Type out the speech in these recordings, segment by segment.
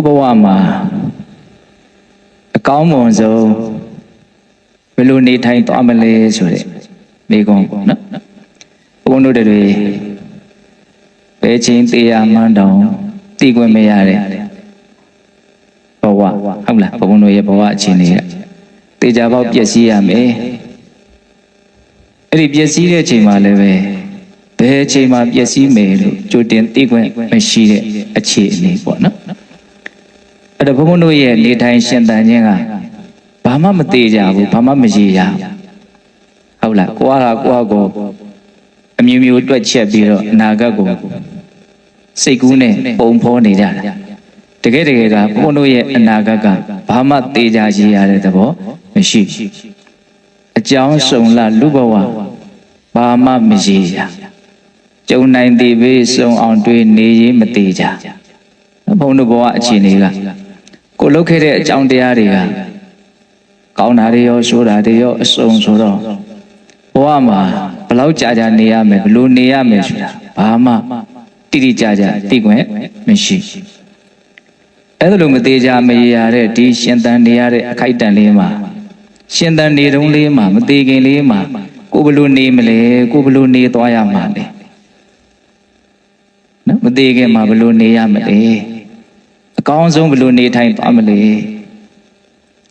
ကိုဘဝမှာအကောင်းမွန်ဆုံးဘယ်လိုနေထိုင်သွားမလဲဆိုတဲ့မိကုံးပေါ့နော်ဘုန်းတို့တွေဘယ်ချင်းတရားမှန်းတောင်သိခွင့်မရတဲ့ဘဝဟုတ်လားဘုန်းတို့ရဲ့ဘဝအခြေအနေကတေချာပေါက်ပျက်စီးရမယ်အဲ့ဒီပျက်စီးတဲ့အချိန်မှာလည်းပဲဘယ်အချိန်မှာပျက်စီးမယ်လို့ကြိုတင်သိခွင့်မရှိတဲ့အခြေအနေပေါ့နော်အဲ့တော့ဘုန်းတို့ရဲ့နေထိုင်ရှင်သန်ခြင်းကဘာမှမသေးကြဘူးဘာမှမရည်ရဟုတ်လားကိုယ်ကိုအမျိုးမျိုးတွက်ချက်ပြီးတော့အနာဂတ်ကိုစိတ်ကူးနဲ့ပုံဖော်နေကြတာတကယ်ကဘုန်းတို့ရဲ့အနာဂတ်ကဘာမှသေးကြရည်ရတဲ့သဘောမရှိအကြောင်းစုံလလူဘဝဘာမှမရည်ရကြုံနိုင်သေးပေစုံအောင်တွေ့နေရင်မသေးကြဘုန်းတို့ဘဝအခြေအနေကကိုလုပ်ခဲ့တဲ့အကြောင်းတရားတွေကကောင်းတာတွေရောဆိုးတာတွေရောအစုံဆိုတော့ဘဝမှာဘလောက်ကြာနေရမယ်ဘလို့နေရမယ်ဆိုတာဘာမှတိတိကျကျသိခွင့်မရှိအဲ့လိုမသေးကြမရရတဲ့ဒီရှင်သန်နေရတဲ့အခိုက်အတန့်လေးမှာရှင်သန်နေတုန်းလေးမှာမသေးခင်လေးမှာကိုဘလို့နေမလဲကိုဘလို့နေသွားရမှာလဲနော်မသေးခင်မှာဘလို့နေရမလဲအကောင်းဆုံးဘလို့နေထိုင်သွားမလဲ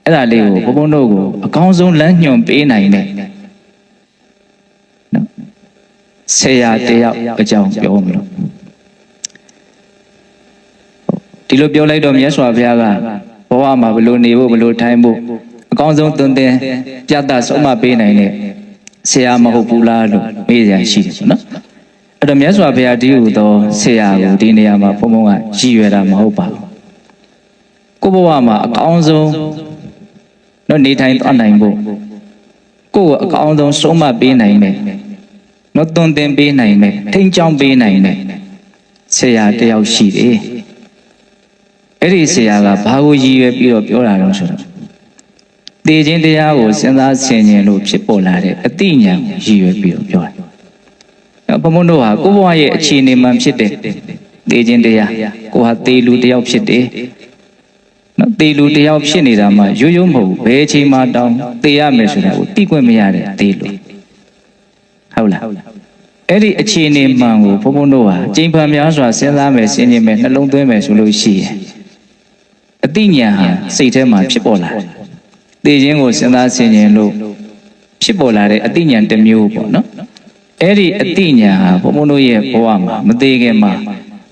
အဲ့ဒါလေးကိုဘုန်းတို့ကိုအကောင်းဆုံးလမ်းညွှန်ပေးနိုင်တဲ့နော်ဆရာတယောက်အကြောင်းပြောမလို့ဒီလိုပြောလိုက်တော့မြတ်စွာဘုရားကဘဝမှာဘလို့နေဖို့ဘလို့ထိုင်ဖို့အကောင်းဆုံးသွန်သင်ပြသဆုံးမပေးနိုင်တဲ့ဆရာမဟုတ်ဘူးလားလို့မေးရရှိတယ်နော်အဲ့တော့မြတ်စွာဘုရားဒီဟူသောဆရာကိုဒီနေရာမှာဘုန်းကရည်ရွယ်တာမဟုတ်ပါဘူးကိုဘဝမှာအကောင်းဆုံးနော်နေထိုင်သွားနိုင်ဖို့ကိုယ်အကောင်းဆုံးဆုံးမပေးနိုင်မယ်နော်သွန်သင်ပေးနိုင်မယ်ထိန်းချောင်းပေးနိုင်တယ်ဆရာတယောက်ရှိတယ်အဲ့ဒီဆရာကဘာကိုရည်ရွယ်ပြီးတော့ပြောတာလဲဆိုတော့သေခြင်းတရားကိုစဉ်းစားဆင်ခြင်လို့ဖြစ်ပေါ်လာတဲ့အသိဉာဏ်ကိုရည်ရွယ်ပြီးတော့ပြောတယ်ဘုန်းတို့ဟာကိုယ့်ဘဝရဲ့အခြေအနေမှန်ဖြစ်တဲ့သေခြင်းတရားကိုဟာသေလူတယောက်ဖြစ်တယ်နော်သေလူတယောက်ဖြစ်နေတာမှရိုးရိုးမဟုတ်ဘယ်အချိန်မှတောင်းသေရမယ်ဆိုတာကိုသိခွင့်မရတဲ့သေလူဟုတ်လားအဲ့ဒီအခြေအနေမှန်ကိုဘုန်းတို့ဟာကျင့်ဖန်များစွာစဉ်းစားမယ်ဆင်ခြင်မယ်နှလုံးသွင်းမယ်ဆိုလို့ရှိရင်အသိဉာဏ်ဟာစိတ်ထဲမှာဖြစ်ပေါ်လာတယ်သေခြင်းကိုစဉ်းစားဆင်ခြင်လို့ဖြစ်ပေါ်လာတဲ့အသိဉာဏ်တစ်မျိုးပေါ့နော်အဲ့ဒီအသိဉာဏ်ဟာဘုန်းတို့ရဲ့ဘဝမှာမသေးခင်မှာ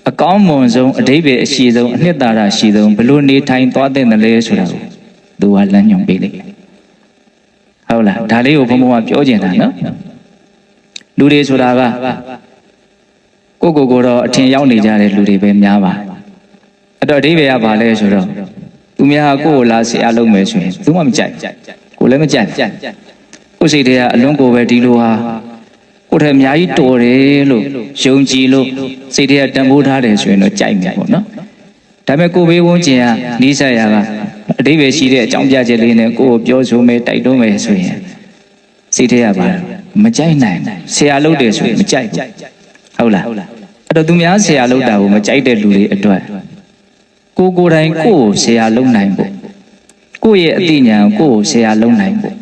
အကောင်းမွန်ဆုံးအဓိပ္ပာယ်အရှိဆုံးအနှစ်သာရရှိဆုံးဘလို့နေထိုင်သွားတဲ့လဲဆိုတာကိုသူကလမ်းညွှန်ပေးလိုက်ဟုတ်လားဒါလေးကိုဘုန်းကပြောချင်တာနော်လူတွေဆိုတာကကိုတော့အထင်ရောက်နေကြတဲ့လူတွေပဲများပါအဲ့တော့အဓိပ္ပာယ်ကဘာလဲဆိုတော့သူများကိုယ်လာဆရာလုပ်မယ်ဆိုရင်သူမှမကြိုက်ကိုလည်းမကြိုက်ကိုယ်စိတ်ထဲကအလွန်ကိုပဲဒီလိုဟာကိုယ်ထဲအများကြီးတော်တယ်လို့ယုံကြည်လို့စိတ်ထဲကတန်ဖိုးထားတယ်ဆိုရင်တော့ကြိုက်မယ်ပေါ့နော်ဒါပေမဲ့ကိုယ်ဘေးဝန်းကျင်ကနီးစပ်ရာကအဓိပ္ပာယ်ရှိတဲ့အကြောင်းပြချက်လေးနဲ့ကိုယ်ကိုပြောဆိုမယ်တိုက်တွန်းမယ်ဆိုရင်စိတ်ထဲကပါမကြိုက်နိုင်ဆရာလုပ်တယ်ဆိုရင်မကြိုက်ဘူးဟုတ်လားအဲ့တော့သူများဆရာလုပ်တာကိုမကြိုက်တဲ့လူတွေအတွက်ကိုယ်တိုင်ကိုယ်ကိုဆရာလုပ်နိုင်ဖို့ကိုယ့်ရဲ့အသိဉာဏ်ကိုယ်ကိုဆရာလုပ်နိုင်ဖို့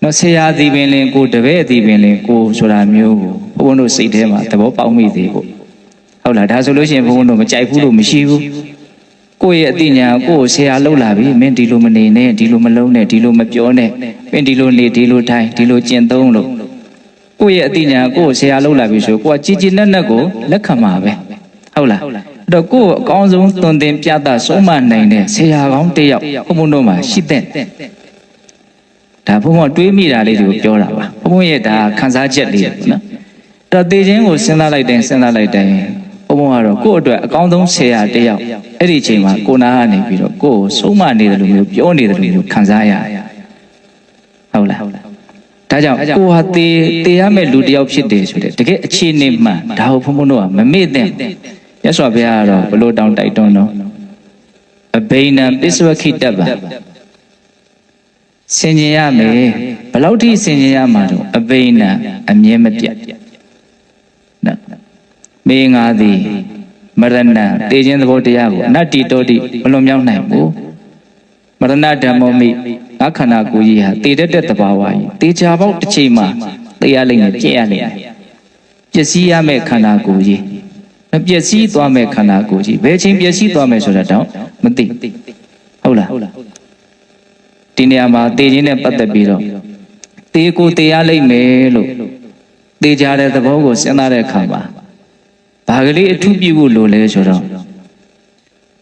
နော်ဆရာသည်ပင်လင်ကိုတပည့်သည်ပင်လင်ကိုဆိုတာမျိုးကိုဘုန်းတို့စိတ်ထဲမှာသဘောပေါက်မိသေးဖို့ဟုတ်လားဒါဆိုလို့ရှိရင်ဘုန်းတို့မကြိုက်ဘူးလို့မရှိဘူးကိုယ့်ရဲ့အသိဉာဏ်ကိုယ်ဆရာလုပ်လာပြီမင်းဒီလိုမနေနဲ့ဒီလိုမလုံးနဲ့ဒီလိုမပြောနဲ့မင်းဒီလိုနေဒီလိုထိုင်ဒီလိုကျင့်သုံးလို့ကိုယ့်ရဲ့အသိဉာဏ်ကိုယ်ဆရာလုပ်လာပြီဆိုကိုကကြည်ကြည်နက်နက်ကိုလက်ခံပါပဲဟုတ်လားအဲ့တော့ကိုယ်အကောင်းဆုံးသွန်သင်ပြသဆုံးမနိုင်တဲ့ဆရာကောင်းတစ်ယောက်ဘုန်းတို့မှာရှိတဲ့ဒါဘုန်းတွေးမိတာလေးတွေကိုပြောတာပါဘုန်းရဲ့ဒါခံစားချက်လေးပေါ့နော်အဲ့တော့သေခြင်းကိုစဉ်းစားလိုက်တိုင်းဘုန်းကတော့ကိုယ့်အတွက်အကောင်းဆုံးဆရာတစ်ယောက်အဲ့ဒီအချိန်မှာကိုနာကနေပြီးတော့ကိုယ်ကိုဆုံးမနေတယ်လို့မျိုးပြောနေတယ်လို့မျိုးခံစားရဟုတ်လားဒါကြောင့်ကိုဟာသေရမယ့်လူတစ်ယောက်ဖြစ်တယ်ဆိုတဲ့တကယ်အခြေအနေမှန်ဒါကိုဘုန်းတို့ကမမေ့သင့်မြတ်စွာဘုရားကတော့ဘလို့တောင်းတိုက်တွန်းတော့အဘိနံပစ္စဝခိတ္တဗံဆင်ခြင်ရမယ်ဘယ်လောက်ထိဆင်ခြင်ရမှာတော့အဘိနံအမြဲမပြတ်နော်မေငါသည် မရဏတေခြင်းသဘောတရားကိုအနတ္တိတောတိမလွန်မြောက်နိုင်ဘူးမရဏဓမ္မောမိငါခန္ဓာကိုယ်ကြီးဟာတည်တတ်တဲ့သဘာဝကြီးတေချာပေါက်တစ်ချိန်မှာသိရလိမ့်မယ်ပြည့်ရလိမ့်မယ်ပျက်စီးရမယ့်ခန္ဓာကိုယ်ကြီးမပျက်စီးသွားမယ့်ခန္ဓာကိုယ်ကြီးဘယ်ချိန်ပျက်စီးသွားမယ်ဆိုတာတော့မသိဟုတ်လားဒီနေရာမှာတေခြင်းနဲ့ပတ်သက်ပြီးတော့တေကိုတေရလိမ့်မယ်လို့တေချာတဲ့သဘောကိုစဉ်းစားတဲ့အခါမှာဘာကလေးအထူးပြုဖို့လိုလဲဆိုတော့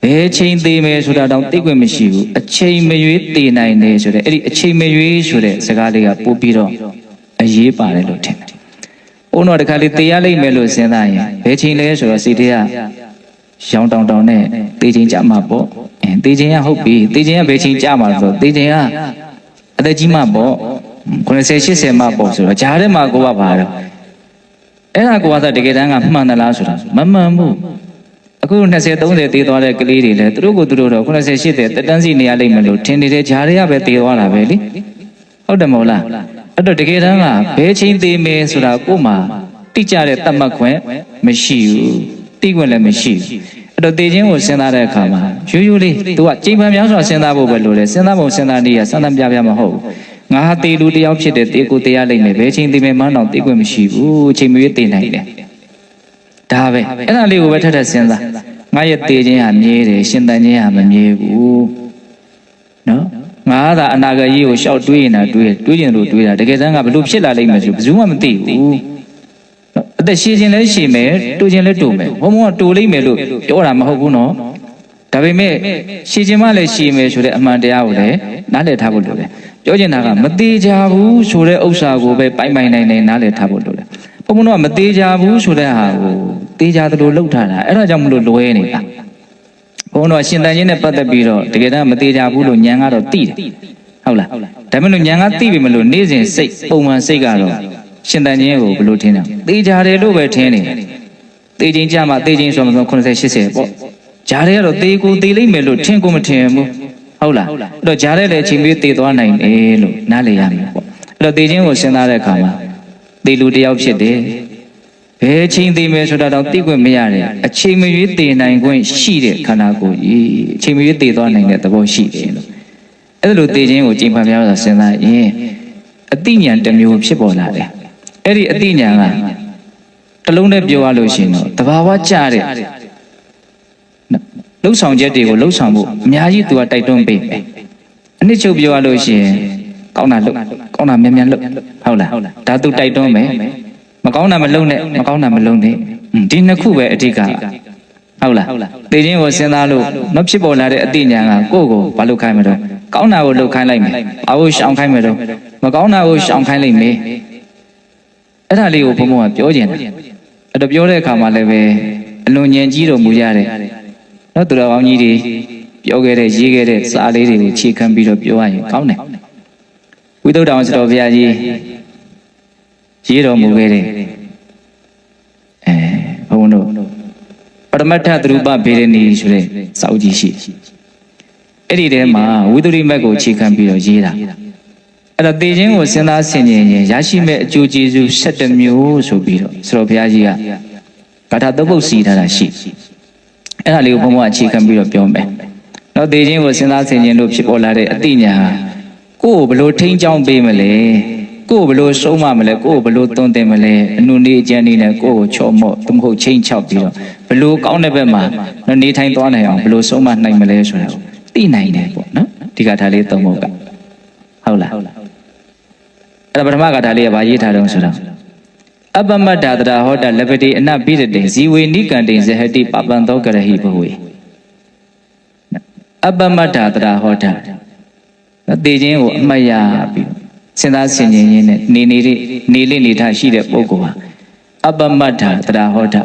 ဘယ်ချိန်သေးမယ်ဆိုတာတော့သိခွင့်မရှိဘူးအချိန်မရွေးသေနိုင်တယ်ဆိုတဲ့အဲ့ဒီအချိန်မရွေးဆိုတဲ့စကားလေးကပို့ပြီးတော့အရေးပါတယ်လို့ထင်တယ်။ဘုန်းတော်တခါလေးသေရလိမ့်မယ်လို့စဉ်းစားရင်ဘယ်ချိန်လဲဆိုတော့စိတ်ထဲကရောင်တောင်တောင်နဲ့သေချိန်ကြမှာပေါ့သေချိန်ကဟုတ်ပြီသေချိန်ကဘယ်ချိန်ကြမှာဆိုတော့သေချိန်ကအသက်ကြီးမှပေါ့90 80မှပေါ့ဆိုတော့ဂျားထဲမှာကိုကပါတော့အဲ့ဒါကိုကတကယ်တမ်းကမှန်သလားဆိုတာမမှန်ဘူးအခု20 30သေးသွားတဲ့ကလေးတွေလည်းသူတို့ကိုသူတို့တော့90 80တက်တန်းစီနေရလိမ့်မယ်လို့ထင်နေတဲ့ဂျားတွေကပဲသေသွားတာပဲလေဟုတ်တယ်မဟုတ်လားအဲ့တော့တကယ်တမ်းကဘယ်ချိန်သေမယ်ဆိုတာကိုမှတိကျတဲ့သတ်မှတ်ခွင့်မရှိဘူးသိခွင့်လည်းမရှိဘူးအဲ့တော့သေခြင်းကိုစဉ်းစားတဲ့အခါမှာရိုးရိုးလေးသူကချိန်ပန်များစွာစဉ်းစားဖို့ပဲလိုတယ်စဉ်းစားဖို့စဉ်းစားနေရစမ်းသပ်ပြမဟုတ်ဘူးငါဟာသေလူတယောက်ဖြစ်တဲ့သေကိုသေရလိမ့်မယ်ဘယ်ချိန်သေမယ်မှန်းတော့သိခွင့်မရှိဘူးအချိန်မရွေးသေနိုင်တယ်ဒါပဲအဲ့ဒါလေးကိုပဲထပ်ထပ်စဉ်းစားငါရဲ့သေခြင်းဟာမြဲတယ်ရှင်သန်ခြင်းဟာမမြဲဘူးနော်ငါသာအနာဂတ်ကြီးကိုရှောက်တွေးနေတာတွေးကျင်လို့တွေးတာတကယ်တမ်းကဘလို့ဖြစ်လာလိမ့်မယ်ဆိုဘယ်သူမှမသိဘူးအသက်ရှည်ခြင်းလည်းရှည်မယ်တူခြင်းလည်းတူမယ်ဘုံဘုံကတူလိမ့်မယ်လို့ပြောတာမဟုတ်ဘူးနော်ဒါပေမဲ့ရှည်ခြင်းမှလည်းရှည်မယ်ဆိုတဲ့အမှန်တရားကိုလည်းနားလည်ထားဖို့လိုတယ်ပြောချင်တာကမသေးကြဘူးဆိုတဲ့ဥစ္စာကိုပဲပိုင်ပိုင်နိုင်နိုင်နားလည်ထားဖို့လိုတယ်ဘုံဘုံကမသေးကြဘူးဆိုတဲ့ဟာကိုသေးကြသလိုလှုပ်ထားတာအဲ့ဒါကြောင့်မလို့လွဲနေတာဘုံတော့ရှင်တန်ခြင်းနဲ့ပတ်သက်ပြီးတော့တကယ်တမ်းမသေးကြဘူးလို့ဉာဏ်ကတော့သိတယ်ဟုတ်လားဒါပေမဲ့လို့ဉာဏ်ကသိပြီမလို့နေ့စဉ်စိတ်ပုံမှန်စိတ်ကတော့ရှင်တန်ခြင်းကိုဘယ်လိုထင်တာသေကြတယ်လို့ပဲထင်နေသေခြင်းကြမှာသေခြင်းဆိုမှ90 80ပေါ့ဂျားတွေကတော့သေကိုသေလိမ့်မယ်လို့ထင်ကိုမထင်ဘူးဟုတ်လားအဲ့တော့ဂျားတဲ့လည်းအချိန်မီသေသွားနိုင်တယ်လို့နားလည်ရမယ်ပေါ့အဲ့တော့သေခြင်းကိုစဉ်းစားတဲ့အခါမှာသေလူတယောက်ဖြစ်တယ်ဘယ်ချိန်သေမယ်ဆိုတာတော့သိခွင့်မရတယ်အချိန်မရွေးသေနိုင်ခွင့်ရှိတဲ့ခန္ဓာကိုယ်ကြီးအချိန်မရွေးသေသွားနိုင်တဲ့သဘောရှိတယ်လို့အဲ့လိုသေခြင်းကိုကြင်ဖန်များစွာစဉ်းစားရင်အတိညာဏ်တစ်မျိုးဖြစ်ပေါ်လာတယ်အဲ့ဒီအတိညာဏ်ကတလုံးနဲ့ပြောရလို့ရှိရင်တော့တဘာဝကြတဲ့လှုပ်ဆောင်ချက်တွေကိုလှုပ်ဆောင်ဖို့အများကြီးသူကတိုက်တွန်းပေးမယ်အနှစ်ချုပ်ပြောရလို့ရှိရင်ကောင်းတာလှုပ်ကောင်းတာမြန်မြန်လှုပ်ဟုတ်လားဒါသူတိုက်တွန်းမယ်မကောင်းတာမလုပ်နဲ့မကောင်းတာမလုပ်နဲ့ဒီနှစ်ခုပဲအဓိကဟုတ်လားသိခြင်းကိုစဉ်းစားလို့မဖြစ်ပေါ်လာတဲ့အတိညာဏ်ကကိုယ့်ကိုဘာလုပ်ခိုင်းမလို့ကောင်းတာကိုလုပ်ခိုင်းလိုက်မယ်ဘာလို့ရှောင်ခိုင်းမလို့မကောင်းတာကိုရှောင်ခိုင်းလိုက်မယ်အဲ့ဒါလေးကိုဘုံဘုံကပြောကျင်တယ်အဲ့တော့ပြောတဲ့အခါမှာလည်းပဲအလွန်ဉာဏ်ကြီးတော်မူရတဲ့နော်သူတော်ကောင်းကြီးတွေပြောခဲ့တဲ့ရေးခဲ့တဲ့စာလေးတွေကိုခြေခံပြီးတော့ပြောရရင်ကောင်းတယ်ဝိသုဒ္ဓအောင်စတော်ဘုရားကြီးရေးတော်မူခဲ့တဲ့ဘုန်းတို့ပရမတ္ထသရူပဗေဒနီဆိုတဲ့စာအုပ်ကြီးရှိအဲ့ဒီထဲမှာဝိသုဒ္ဓိမတ်ကိုခြေခံပြီးတော့ရေးတာအဲ့တော့သေခြင်းကိုစဉ်းစားဆင်ခြင်ရင်ရရှိမဲ့အကျိုးကျေးဇူး17မျိုးဆိုပြီးတော့စတော်ဘုရားကြီးကဂါထာသုံးပုဒ်စီထားတာရှိအဲ့ဒါလေးကိုဘုံဘုံအခြေခံပြီးတော့ပြောမယ်။နောက်သေခြင်းကိုစဉ်းစားဆင်ခြင်လို့ဖြစ်ပေါ်လာတဲ့အတိညာကိုယ်ကိုဘလို့ထိန်းချောင်းပေးမလဲကိုယ်ကိုဘလို့ဆုံးမမလဲကိုယ်ကိုဘလို့သွန်သင်မလဲအနုနေအကျဉ်းနေနဲ့ကိုယ်ကိုချော့မော့သမဟုတ်ချင်းချောက်ပြီးတော့ဘလို့ကောင်းတဲ့ဘက်မှာနေထိုင်သွားနိုင်အောင်ဘလို့ဆုံးမနိုင်မလဲဆိုတာကိုသိနိုင်တယ်ပေါ့နော်ဒီကထာလေးသုံးဖို့ကဟုတ်လားအဲ့ဒါပထမကထာလေးကဘာရေးထားတော့ဆိုတော့အပမတ္တတရာဟောတလပတိအနပိရတေဇီဝေနိကံတေဇဟတိပပံသောကရဟိဘဝေအပမတ္တတရာဟောတသေခြင်းကိုအမှတ်ရပြီးစဉ်းစားဆင်ခြင်ရင်းနဲ့နေလေးနေထားရှိတဲ့ပုဂ္ဂိုလ်ဟာအပမတ္တတရာဟောတ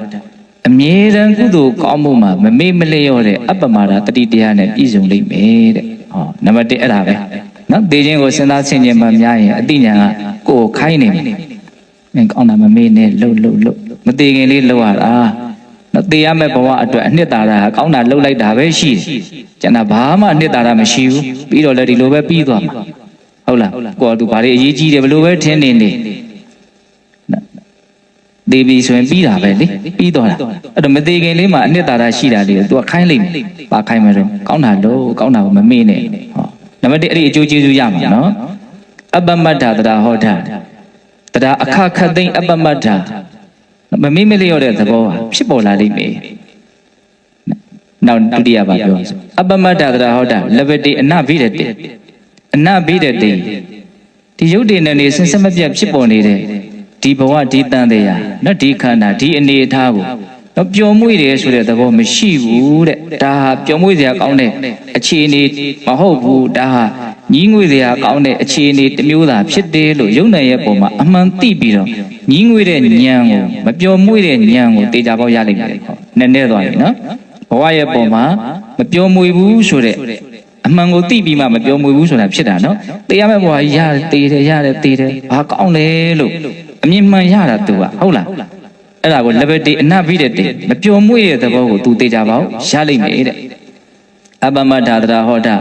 အမြဲတမ်းကုသိုလ်ကောင်းမှုမှာမမေ့မလျော့တဲ့အပမတာတတိတရားနဲ့ပြည့်စုံလိမ့်မယ်တဲ့ဟောနံပါတ်1အဲ့ဒါပဲနော်သေခြင်းကိုစဉ်းစားဆင်ခြင်မှများရင်အတိညာကကိုယ်ခိုင်းနေမယ်ကောင်းတာမမေ့နဲ့လှုပ်မသေးခင်လေးလှုပ်ရတာနော်သေရမယ့်ဘဝအတွက်အနှစ်သာရကောင်းတာလှုပ်လိုက်တာပဲရှိတယ်ကျန်တာဘာမှအနှစ်သာရမရှိဘူးပြီးတော့လည်းဒီလိုပဲပြီးသွားမှာဟုတ်လားကိုယ်ကသူဘာတွေအရေးကြီးတယ်ဘယ်လိုပဲထင်နေ သေပြီဆိုရင်ပြီးတာပဲလေပြီးတော့တာအဲ့တော့မသေးခင်လေးမှာအနှစ်သာရရှိတာလေးသူကခိုင်းလိုက်မယ်ပါခိုင်းမယ်တော့ကောင်းတာလို့ကောင်းတာကိုမမေ့နဲ့ဟောနံပါတ်1အဲ့ဒီအကျိုးကျေးဇူးရမှာနော်အပ္ပမတ္ထတရားဟောတာတရားအခခတ်သိမ့်အပ္ပမတ္ထမမေ့မလျော့တဲ့သဘောဟာဖြစ်ပေါ်လာလိမ့်မယ်နောက်ဒုတိယပါပြောအပ္ပမတ္ထတရားဟောတာလဘတိအနဘိရတိအနဘိရတိဒီယုတ်တည်နေစင်စမပြတ်ဖြစ်ပေါ်နေတဲ့ဒီဘဝဒီတန်တရားနော်ဒီခန္ဓာဒီအနေအထားကိုတော့ပျော်မွေ့တယ်ဆိုတဲ့သဘောမရှိဘူးတဲ့ဒါဟာပျော်မွေ့စရာကောင်းတဲ့အခြေအနေမဟုတ်ဘူးဒါဟာညီးငွေစရာကောင်းတဲ့အခြေအနေတစ်မျိုးသာဖြစ်တယ်လို့ယုံနိုင်ရဲ့ပုံမှာအမှန်သိပြီးတော့ညီးငွေတဲ့ဉာဏ်ကိုမပျော်မွေ့တဲ့ဉာဏ်ကိုတေချာပေါက်ရလိမ့်မယ်ပေါ့နည်းနည်းသွားပြီနော်ဘဝရဲ့ပုံမှာမပျော်မွေ့ဘူးဆိုတဲ့အမှန်ကိုသိပြီးမှမပျော်မွေ့ဘူးဆိုတာဖြစ်တာနော်တေးရမယ့်ဘဝရတယ်တေးတယ်ရတယ်တေးတယ်ဘာကောင်းလဲလို့အမြင်မှန်ရတာသူကဟုတ်လားအဲ့ဒါကိုလဘတိအနဘိရတိမပျော်မွေ့တဲ့သဘောကိုသူသိကြပါဦးရလိမ့်မယ်တဲ့အပ္ပမတ္ထတရားဟောတာ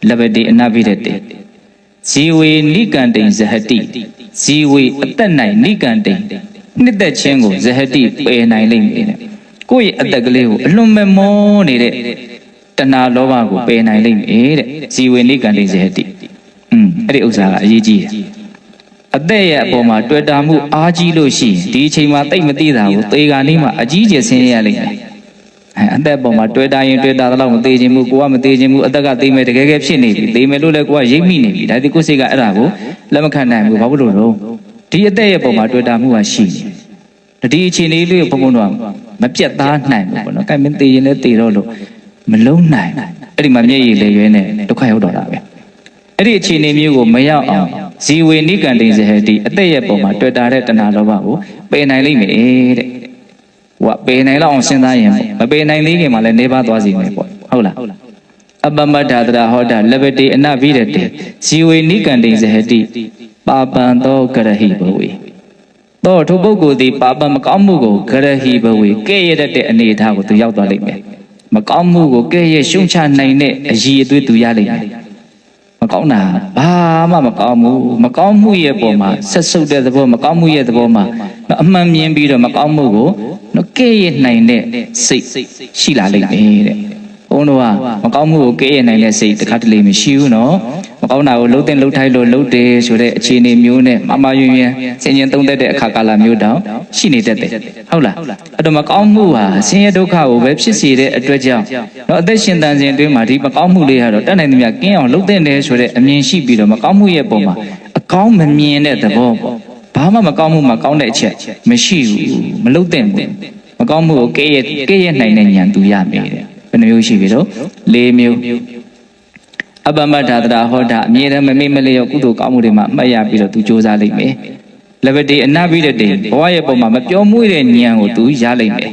လဘတိအနဘိရတိဇီဝေနိကန္တိဇဟတိဇီဝေအသက်၌နိကန္တိနှစ်သက်ခြင်းကိုဇဟတိပယ်နိုင်လိမ့်မယ်တဲ့ကိုယ့်ရဲ့အသက်ကလေးကိုအလွန်မမောနေတဲ့တဏှာလောဘကိုပယ်နိုင်လိမ့်မယ်တဲ့ဇီဝေနိကန္တိဇဟတိအဲ့ဒီဥစ္စာကအရေးကြီးတယ်အသက်ရဲ့အပေါ်မှာတွေ့တာမှုအားကြီးလို့ရှိရင်ဒီအချိန်မှာတိတ်မသိတာကိုသေခါနေမှာအကြီးကျယ်ဆင်းရဲရလိမ့်မယ်အသက်ပေါ်မှာတွေ့တာရင်တွေ့တာတော့မသေးခြင်းဘူးကိုကမသေးခြင်းဘူးအသက်ကသေမယ်တကယ်ဖြစ်နေပြီသေမယ်လို့လည်းကိုကရိပ်မိနေပြီဒါဒီကိုစိတ်ကအဲ့ဒါကိုလက်မခံနိုင်ဘူးဘာဖြစ်လို့လဲဒီအသက်ရဲ့ပေါ်မှာတွေ့တာမှုကရှိနေဒီအချိန်လေးလေးကိုဘုံဘုံတော့မပြတ်သားနိုင်ဘူးပေါ့နော်ကဲမင်းသေရင်လည်းသေတော့လို့မလုံးနိုင်အဲ့ဒီမှာမျက်ရည်လေရွေးနဲ့ဒုက္ခရောက်တော့တာပဲအဲ့ဒီအခြေအနေမျိုးကိုမရောက်အောင်ဇီဝေနိကန္တိဇဟတိအသက်ရဲ့ပုံမှာတွေ့တာတဲ့တဏှာလောဘကိုပယ်နိုင်လိမ့်မယ်တဲ့ဟိုကပယ်နိုင်လောက်အောင်စဉ်းစားရင်မပယ်နိုင်သေးခင်မှာလည်းနေပါသွားစီမယ်ပေါ့ဟုတ်လားအပ္ပမတ္ထတရားဟောတာလဘတိအနဘိရတိဇီဝေနိကန္တိဇဟတိပါပံသောကရဟိဘဝေသောထိုပုဂ္ဂိုလ်သည်ပါပံမကောင်းမှုကိုကရဟိဘဝေကဲ့ရဲ့တဲ့အနေအထားကိုသူရောက်သွားလိမ့်မယ်မကောင်းမှုကိုကဲ့ရဲ့ရှုံချနိုင်တဲ့အရည်အသွေးသူရလိမ့်မယ်မကောင်းတာဘာမှမကောင်းဘူးမကောင်းမှုရဲ့ပုံမှာဆက်ဆုပ်တဲ့သဘောမကောင်းမှုရဲ့သဘောမှာအမှန်မြင်ပြီးတော့မကောင်းမှုကိုကဲ့ရဲ့နိုင်တဲ့စိတ်ရှိလာလိမ့်မယ်တဲ့ဘုန်းတော်ကမကောင်းမှုကိုကဲ့ရဲ့နိုင်တဲ့စိတ်တခါတလေမရှိဘူးနော်မကောင်းတာကိုလှုပ်တဲ့လှုပ်ထိုက်လို့လှုပ်တယ်ဆိုတဲ့အခြေအနေမျိုးနဲ့မမယွင်ယွင်ဆင်ញင်သုံးသက်တဲ့အခါကာလမျိုးတောင်ရှိနေတတ်တယ်ဟုတ်လားအဲ့တော့မကောင်းမှုဟာဆင်းရဲဒုက္ခကိုပဲဖြစ်စေတဲ့အတွက်ကြောင့်တော့အသက်ရှင်တန်စဉ်အတွင်းမှာဒီမကောင်းမှုလေးကတော့တတ်နိုင်သမျှကင်းအောင်လှုပ်တဲ့တယ်ဆိုတဲ့အမြင်ရှိပြီးတော့မကောင်းမှုရဲ့ပုံမှာအကောင်းမမြင်တဲ့သဘောပေါ့ဘာမှမကောင်းမှုမကောင်းတဲ့အချက်မရှိဘူးမလှုပ်တဲ့ဘူးမကောင်းမှုကိုကဲ့ရဲ့နိုင်တဲ့ဉာဏ်သူရမယ်တဲ့ဘယ်နှမျိုးရှိပြီတော့၄မျိုးအပ္ပမတ္ထတရားဟောတာအမြဲတမ်းမမေ့မလျော့ကုသိုလ်ကောင်းမှုတွေမှာအမှတ်ရပြီးတော့သူစ조사လိမ့်မယ်လဘတိအနဘိရတိဘဝရဲ့ပုံမှာမပြောမွေ့တဲ့ဉာဏ်ကိုသူရလိမ့်မယ်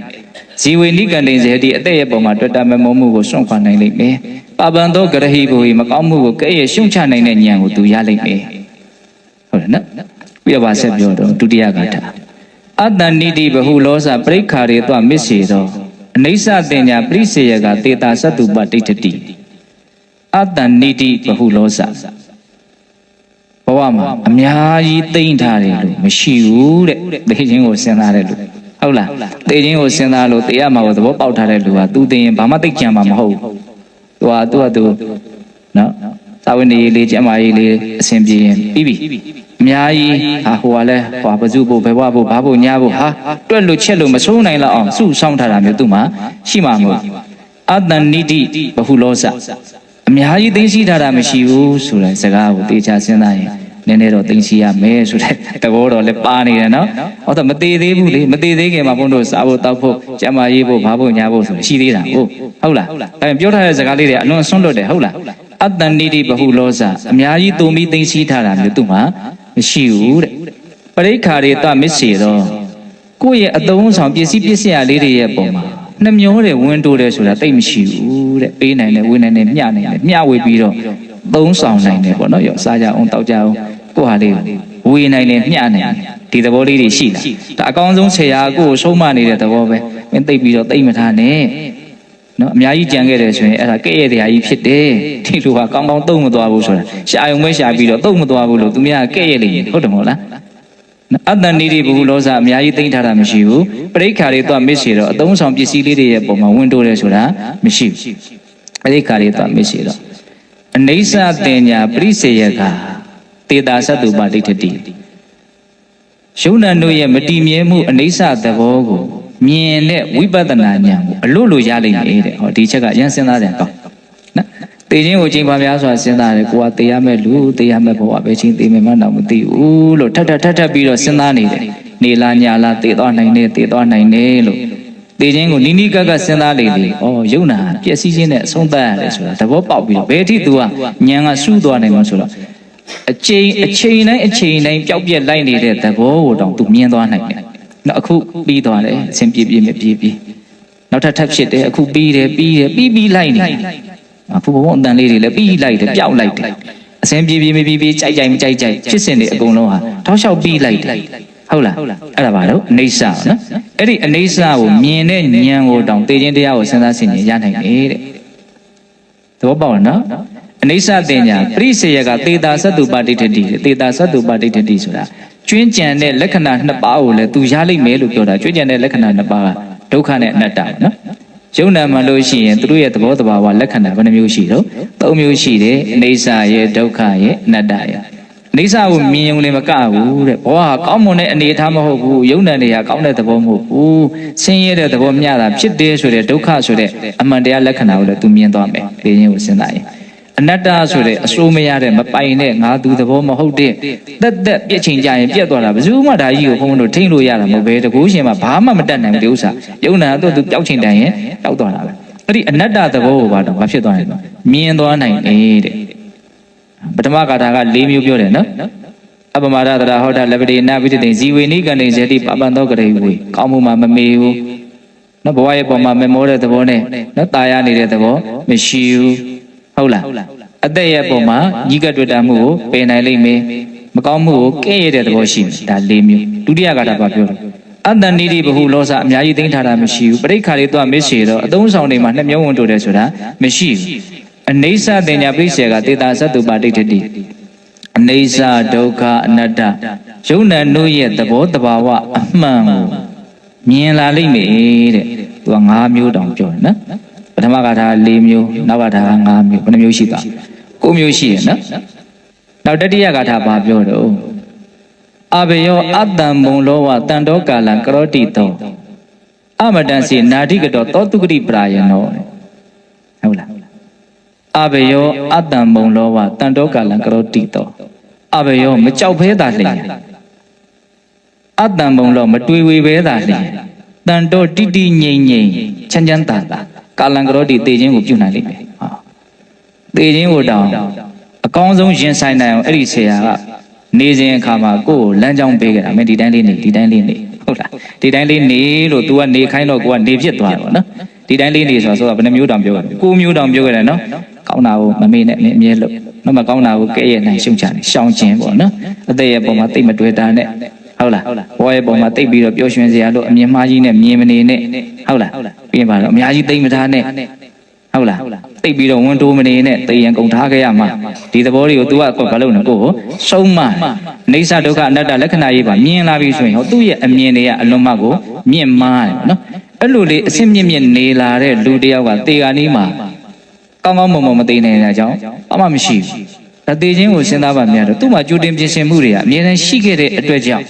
ဇီဝေနိကန္တိဇေတိအသက်ရဲ့ပုံမှာတွေ့တာမမောမှုကိုစွန့်ခွာနိုင်လိမ့်မယ်ပါပံသောကရဟိဘဝေမကောင်းမှုကိုကဲ့ရဲ့ရှုံချနိုင်တဲ့ဉာဏ်ကိုသူရလိမ့်မယ်ဟုတ်တယ်နော်ပြပါဆက်ပြောတော့ဒုတိယဂါထာအတ္တနိတိဘဟုလောစပရိက္ခာရေတွမစ္စေသောအနိစ္စတင်ညာပရိစေယကတေတာသတ္တုပဋိဋ္ဌတိအတ္တနိတိဘဟုလောစဘဝမှာအများကြီးသိမ့်ထားတယ်လို့မရှိဘူးတဲ့သိခြင်းကိုစဉ်းစားတဲ့လူဟုတ်လားသိခြင်းကိုစဉ်းစားလို့တရားမှာကိုသဘောပေါက်ထားတဲ့လူကသူသိရင်ဘာမှသိကြမှာမဟုတ်ဘူးသူကနော်သာဝနေလေးကျမကြီးလေးအစဉ်ပြေရင်ပြီးပြီအများကြီးဟိုကလည်းဘဇုဖို့ဘယ်ဘဖို့ဘာဖို့ညာဖို့တွက်လို့ချက်လို့မဆုံးနိုင်လောက်အောင်စုဆောင်းထားတာမျိုးသူ့မှာရှိမှာမဟုတ်အတ္တနိတိဘဟုလောစအများကြီးသိသိထားတာမရှိဘူးဆိုတဲ့စကားကိုတေချာစဉ်းစားရင်နည်းနည်းတော့သိသိရမယ်ဆိုတဲ့သဘောတော့လည်းပါနေတယ်နော်ဟောတော့မသေးသေးဘူးလေမသေးသေးခင်မှာဘုန်းတို့စားဖို့တောက်ဖို့ကျမရေးဖို့ဘာဖို့ညာဖို့ဆိုရှိသေးတာဟုတ်လားအဲပြောထားတဲ့စကားလေးတွေအလွန်ဆွန့်လွတ်တယ်ဟုတ်လားအတ္တနိတိဘဟုလောစအများကြီးတုံပြီးသိသိထားတာမျိုးသူ့မှာမရှိဘူးတဲ့ပရိက္ခာရေတမစ္စေတော့ကိုယ့်ရဲ့အသုံးဆောင်ပစ္စည်းရလေးတွေရဲ့ပုံမှာနှမျောတယ်ဝင်းတိုးတယ်ဆိုတာတိတ်မရှိဘူးတဲ့ပေးနိုင်တယ်ဝင်းနိုင်တယ်မျှနိုင်တယ်မျှဝေပြီးတော့သုံးဆောင်နိုင်တယ်ပေါ့နော်ရောစားကြအောင်တောက်ကြအောင်ကိုယ့်ဟာလေးဝေနိုင်တယ်မျှနိုင်တယ်ဒီသဘောလေးတွေရှိလားဒါအကောင်းဆုံးဆရာကိုယ်ဆုံးမနေတဲ့သဘောပဲမင်းသိပြီးတော့သိမထားနဲ့နော်အများကြီးကြံခဲ့တယ်ဆိုရင်အဲ့ဒါကဲ့ရဲ့တရားကြီးဖြစ်တယ်ဒီလိုဟာကောင်းကောင်းသုံးမသွားဘူးဆိုတာရှာယုံပဲရှာပြီးတော့သုံးမသွားဘူးလို့သူများကဲ့ရဲ့လိမ့်မယ်ဟုတ်တယ်မဟုတ်လား အတ္တနိတိဘုဟုလောကအများကြီးသိမ့်ထားတာမရှိဘူးပရိက္ခာတွေတော့မစ်စီတော့အသုံးဆောင်ပစ္စည်းလေးတွေရဲ့ပုံမှာဝင်တိုးတယ်ဆိုတာမရှိဘူးပရိက္ခာတွေတော့မစ်စီတော့အနိစ္စတင်ညာပရိစေယကတေတာသတ္တုပဋိဋ္ဌတိယုံနာတို့ရဲ့မတည်မြဲမှုအနိစ္စသဘောကိုမြင်တဲ့ဝိပဿနာဉာဏ်ကိုအလို့လို့ရလိမ့်မယ်တဲ့ဟောဒီချက်ကရန်စဉ်းစားတယ်ကောနော်တေခြင်းကိုချိန်ပါများစွာစဉ်းစားတယ်ကိုကတေရမဲ့လူတေရမဲ့ဘဝပဲချင်းတေမယ်မှတော့မသိဘူးလို့ထပ်ပြီးတော့စဉ်းစားနေတယ်နေလားညာလားတေသွားနိုင်တယ်တေသွားနိုင်တယ်လို့တေခြင်းကိုနိနိကကစဉ်းစားလေလေဩယုံနာပျက်စီးခြင်းနဲ့အဆုံးသတ်ရတယ်ဆိုတာသဘောပေါက်ပြီးတော့ဘယ်အထိ तू ကဉာဏ်ကစူးသွားနိုင်မှာဆိုတော့အချိန်တိုင်းပျောက်ပြက်လိုက်နေတဲ့သဘောကိုတောင် तू မြင်သွားနိုင်တယ်နော်အခုပြီးသွားတယ်အစဉ်ပြေမပြေနောက်ထပ်ဖြစ်တယ်အခုပြီးလိုက်နေအခုဘုံအတန်လေးတွေလည်းပြီးလိုက်တယ်ပျောက်လိုက်တယ်အစဉ်ပြေမပြေကြိုက်မကြိုက်ဖြစ်စဉ်တွေအကုန်လုံးဟာထောက်လျှောက်ပြီးလိုက်တယ်ဟုတ်လားအဲ့ဒါပါတော့အနိစ္စနော်အဲ့ဒီအနိစ္စကိုမြင်တဲ့ဉာဏ်ကိုတောင်သိခြင်းတရားကိုစဉ်းစားဆင်ခြင်ရနိုင်တယ်တဲ့သဘောပေါက်လားနော်အနိစ္စတင်ညာပရိစေယကသေတာသတ္တုပဋိဋ္ဌတိသေတာသတ္တုပဋိဋ္ဌတိဆိုတာကျွင်းကြံတဲ့လက္ခဏာနှစ်ပါးကိုလည်းသူရလိမ့်မယ်လို့ပြောတာကျွင်းကြံတဲ့လက္ခဏာနှစ်ပါးကဒုက္ခနဲ့အနတ္တနော်ယုံနာမှလို့ရှိရင်သူတို့ရဲ့သဘောတဘာဝလက္ခဏာဘယ်နှမျိုးရှိတော့၃မျိုးရှိတယ်အနိစ္စရဲ့ဒုက္ခရဲ့အနတ္တရဲ့အနိစ္စကိုမြင်ုံလည်းမကဘူးတဲ့ဘောဟာကောင်းမွန်တဲ့အနေအထားမဟုတ်ဘူးယုံနာတွေကကောင်းတဲ့သဘောမဟုတ်ဘူးဆင်းရဲတဲ့သဘောမျှတာဖြစ်တယ်ဆိုတဲ့ဒုက္ခဆိုတဲ့အမှန်တရားလက္ခဏာကိုလည်းသူမြင်သွားမယ်သိခြင်းကိုစဉ်းစားရင်အနတ္တဆိုတဲ့အစိုးမရတဲ့မပိုင်တဲ့ငါသူသဘောမဟုတ်တဲ့တက်ပြည့်ချိန်ကြရင်ပြတ်သွားတာဘယ်သူမှဒါကြီးကိုဘုန်းတို့ထိန်းလို့ရတာမဟုတ်ပဲတကူရှင်မှာဘာမှမတတ်နိုင်ဘူးဒီဥစ္စာယုံနာတော့သူပျောက်ချိန်တိုင်ရင်ပျောက်သွားတာပဲအဲ့ဒီအနတ္တသဘောကိုဘာတော့ဘာဖြစ်သွားလဲမြင်သွားနိုင်တယ်တဲ့ပထမဂါထာက၄မျိုးပြောတယ်နော်အပမရတရာဟောတာလပတိနာပိတိဇီဝေနိကန္တိဇေတိပပံသောကရေဝေကောင်းမှုမှာမမေဘူးနော်ဘဝရဲ့ပုံမှာမမောတဲ့သဘောနဲ့နော်ตายရနေတဲ့သဘောမရှိဘူးဟုတ်လားအသက်ရဲ့ပုံမှာညီကတွေ့တာမှုကိုပယ်နိုင်လိမ့်မယ်မကောင်းမှုကိုကဲ့ရဲ့တဲ့သဘောရှိတယ်ဒါ၄မျိုးဒုတိယဂါထာပါပြောတယ်အတ္တနိတိဘဟုလောစအများကြီးသိမ်းထားတာမရှိဘူးပရိက္ခာလေးတော့မစ်စေတော့အသုံးဆောင်တွေမှာနှစ်မျိုးဝင်တိုးတယ်ဆိုတာမရှိဘူးအနိစ္စတင်ညာပိစေကတေတာသတ္တုပဋိဋ္ဌတိအနိစ္စဒုက္ခအနတ္တယုံနာတို့ရဲ့သဘောတဘာဝအမှန်ကိုမြင်လာလိမ့်မယ်တဲ့သူက၅မျိုးတောင်ပြောတယ်နော်ပထမဂါထာ၄မျိုးနောက်ဂါထာ၅မျိုးဘယ်နှမျိုးရှိသွား9မျိုးရှိရနော်နောက်တတိယဂါထာဘာပြောတော့အဘယောအတ္တံမုံလောဝတန်တောကာလံကရောတိတောအမတန်စီနာတိကတောသောတုဂတိပရာယနောဟုတ်လားအဘယောအတ္တံမုံလောဝတန်တောကာလံကရောတိတောအဘယောမကြောက်ဖဲတာလျင်အတ္တံမုံလောမတွေးဝေပဲတာလျင်တန်တောတိတိငြိမ်ငြိမ်ချမ်းချမ်းသာသာကာလံကရောတိတေခြင်းကိုပြုနိုင်လိမ့်မယ်တေခြင်းကိုတောင်အကောင်းဆုံးရင်ဆိုင်နိုင်အောင်အဲ့ဒီဆရာကနေစဉ်အခါမှာကိုယ်ကိုလမ်းကြောင်းပေးကြတာမင်းဒီတိုင်းလေးနေဟုတ်လားဒီတိုင်းလေးနေလို့ तू ကနေခိုင်းတော့ကိုကနေဖြစ်သွားတယ်ပေါ့နော်ဒီတိုင်းလေးနေဆိုတော့ဘယ်နှမျိုးတောင်ပြောကြတယ်9မျိုးတောင်ပြောကြတယ်နော်ကောင်းတာကိုမမေ့နဲ့အမြဲလို့နော်မကောင်းတာကိုကဲ့ရဲ့နိုင်ရှုံချတယ်ရှောင်ခြင်းပေါ့နော်အသက်ရဲ့ပုံမှာတိတ်မတွေ့တာနဲ့ဟုတ်လားဘဝရဲ့ပုံမှာတိတ်ပြီးတော့ပျော်ရွှင်စရာလို့အမြင်မှားကြီးနဲ့မြင်မနေနဲ့ဟုတ်လားပြင်ပါတော့အများကြီးတိတ်မထားနဲ့ဟုတ်လားတိတ်ပြီးတော့ဝန်တိုးမနေနဲ့တေးရန်ကုန်ထားခဲ့ရမှာဒီသဘောတွေကို तू ကဘာလို့လဲကိုယ်စုံမနေဆဒုက္ခအနတ္တလက္ခဏာကြီးပါမြင်လာပြီဆိုရင်ဟောသူ့ရဲ့အမြင်တွေကအလွန်မှကိုမြင့်မားတယ်နော်အဲ့လိုလေးအစစ်မြင့်နေလာတဲ့လူတယောက်ကတေကာနီးမှာကောင်းကောင်းမွန်မွန်မသိနိုင်တဲ့အကြောင်းဘာမှမရှိဘူးဒါတေခြင်းကိုစဉ်းစားပါများတော့သူ့မှာကြိုတင်ပြင်ဆင်မှုတွေကအမြဲတမ်းရှိခဲ့တဲ့အတွက်ကြောင့်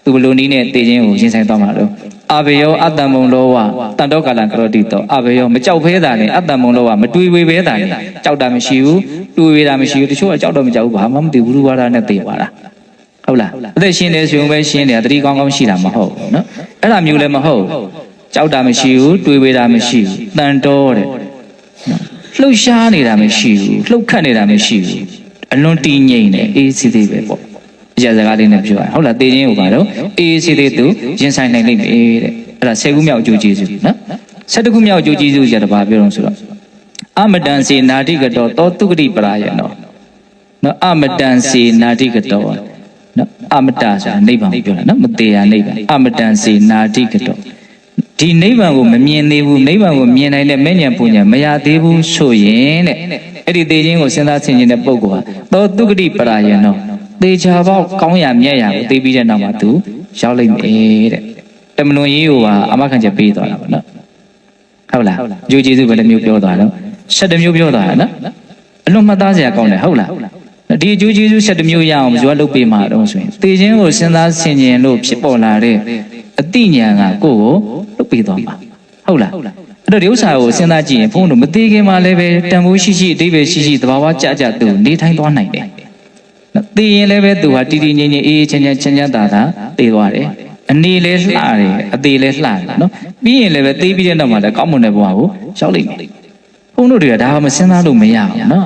သူဘလိုနည်းနဲ့တေခြင်းကိုရင်ဆိုင်သွားမှာလို့အဘယောအတ္တမုံလောဝတန်တောကာလံကရောတိတောအဘယောမကြောက်ဖဲတာနဲ့အတ္တမုံလောဝမတွေးဝေပဲတာနဲ့ကြောက်တာမရှိဘူးတွေးဝေတာမရှိဘူးတချို့ကကြောက်တော့မကြောက်ဘူးဘာမှမသိဘူးဘုရားနဲ့သိပါလားဟုတ်လားအသက်ရှင်နေဆိုရင်ပဲရှင်နေတာတတိကောင်းကောင်းရှိတာမဟုတ်ဘူးနော်အဲ့ဒါမျိုးလည်းမဟုတ်ကြောက်တာမရှိဘူးတွေးဝေတာမရှိဘူးတန်တောတဲ့လှုပ်ရှားနေတာမရှိဘူးလှုပ်ခတ်နေတာမရှိဘူးအလွန်တည်ငြိမ်တယ်အေးစစ်သေးပဲပေါ့အကြစကားလေးနဲ့ပြောရဟုတ်လားတေခြင်းကိုပါတော့အေးစစ်သေးသူရင်ဆိုင်နိုင်လိမ့်မယ်တဲ့အဲ့ဒါ10ခုမြောက်အကျိုးကျေးဇူးနော်17ခုမြောက်အကျိုးကျေးဇူးကျတော့ဘာပြောတော့ဆိုတော့အမတန်စေနာတိကတောသောတုဂတိပရာယနောနော်အမတန်စေနာတိကတောနော်အမတဆိုတာနိဗ္ဗာန်ကိုပြောတာနော်မသေးရနိဗ္ဗာန်အမတန်စေနာတိကတောဒီနိဗ္ဗာန်ကိုမမြင်သေးဘူးနိဗ္ဗာန်ကိုမြင်နိုင်တဲ့မဲ့ဉာဏ်ပူဉာဏ်မရသေးဘူးဆိုရင်တဲ့အဲ့ဒီသေခြင်းကိုစဉ်းစားဆင်ခြင်တဲ့ပုဂ္ဂိုလ်ဟာသောတုဂတိပရာယနော သေချာပေါက်ကောင်းရမြတ်ရကိုသိပြီးတဲ့နောက်မှာသူရောက်လိုက်မယ်တဲ့တမလွန်ရေးကိုကအမခံချက်ပေးသွားတာပေါ့နော်ဟုတ်လားဂျိုးကျေးဇူးပဲတစ်မျိုးပြောသွားတော့7မျိုးပြောသွားတာနော်အလွန်မှတ်သားစရာကောင်းတယ်ဟုတ်လားဒီအကျိုးကျေးဇူး7မျိုးရအောင်ဘယ်သူကလုပ်ပေးမှာတော့ဆိုရင်သေခြင်းကိုစဉ်းစားဆင်ခြင်လို့ဖြစ်ပေါ်လာတဲ့အတိညာဏ်ကကိုယ့်ကိုလုပ်ပေးသွားမှာဟုတ်လားအဲ့တော့ဒီဥစ္စာကိုစဉ်းစားကြည့်ရင်ဘုန်းတို့မသေးခင်မှာလည်းပဲတန်ဖိုးရှိရှိအတိပ္ပယ်ရှိရှိသဘာဝကြကြသူနေထိုင်သွားနိုင်တယ်သိရင်လည်းပဲသူဟာတီတီငြိမ်ငြိမ်အေးချမ်းချမ်းချမ်းချမ်းသာသာသိသွားတယ်အနေလည်းလှတယ်အသေးလည်းလှတယ်နော်ပြီးရင်လည်းပဲသိပြီးတဲ့နောက်မှာလည်းကောင်းမွန်တဲ့ဘဝကိုရောက်လိမ့်မယ်ဘုန်းတို့တွေကဒါမှမစဉ်းစားလို့မရဘူးနော်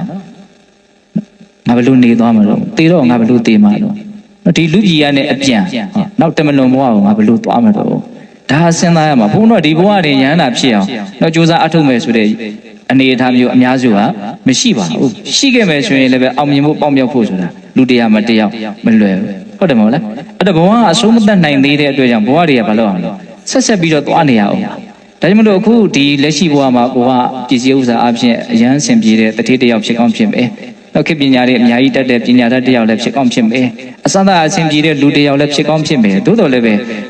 ငါဘလို့နေသွားမှာတော့သေတော့ငါဘလို့သေမှာတော့ဒီလူကြီးရနဲ့အပြန်နောက်တမလွန်ဘဝကိုငါဘလို့သွားမှာတော့ဒါစဉ်းစားရမှာဘုန်းတော်ဒီဘဝတွေရဟန္တာဖြစ်အောင်တော့ကြိုးစားအထုတ်မယ်ဆိုတဲ့အနေအထားမျိုးအများစုကမရှိပါဘူးရှိခဲ့မယ်ဆိုရင်လည်းပဲအောင်မြင်ဖို့ပေါက်မြောက်ဖို့ဆိုတာလူတရားမတရားမလွယ်ဘူးဟုတ်တယ်မဟုတ်လားအဲ့တော့ဘဝကအဆုံးမတတ်နိုင်သေးတဲ့အတွက်ကြောင့်ဘဝတွေကဘာလို့အောင်လဲဆက်ပြီးတော့သွားနေရအောင်ဒါကြောင့်မလို့အခုဒီလက်ရှိဘဝမှာဘဝပစ္စည်းဥစ္စာအပြင်အရန်ဆင်ပြေတဲ့တတိတယောက်ဖြစ်ကောင်းဖြစ်မယ်နောက်ခေတ်ပညာတွေအများကြီးတတ်တဲ့ပညာတတ်တယောက်လည်းဖြစ်ကောင်းဖြစ်မယ်အစသာအဆင်ပြေတဲ့လူတယောက်လည်းဖြစ်ကောင်းဖြစ်မယ်သို့တော်လည်းပဲ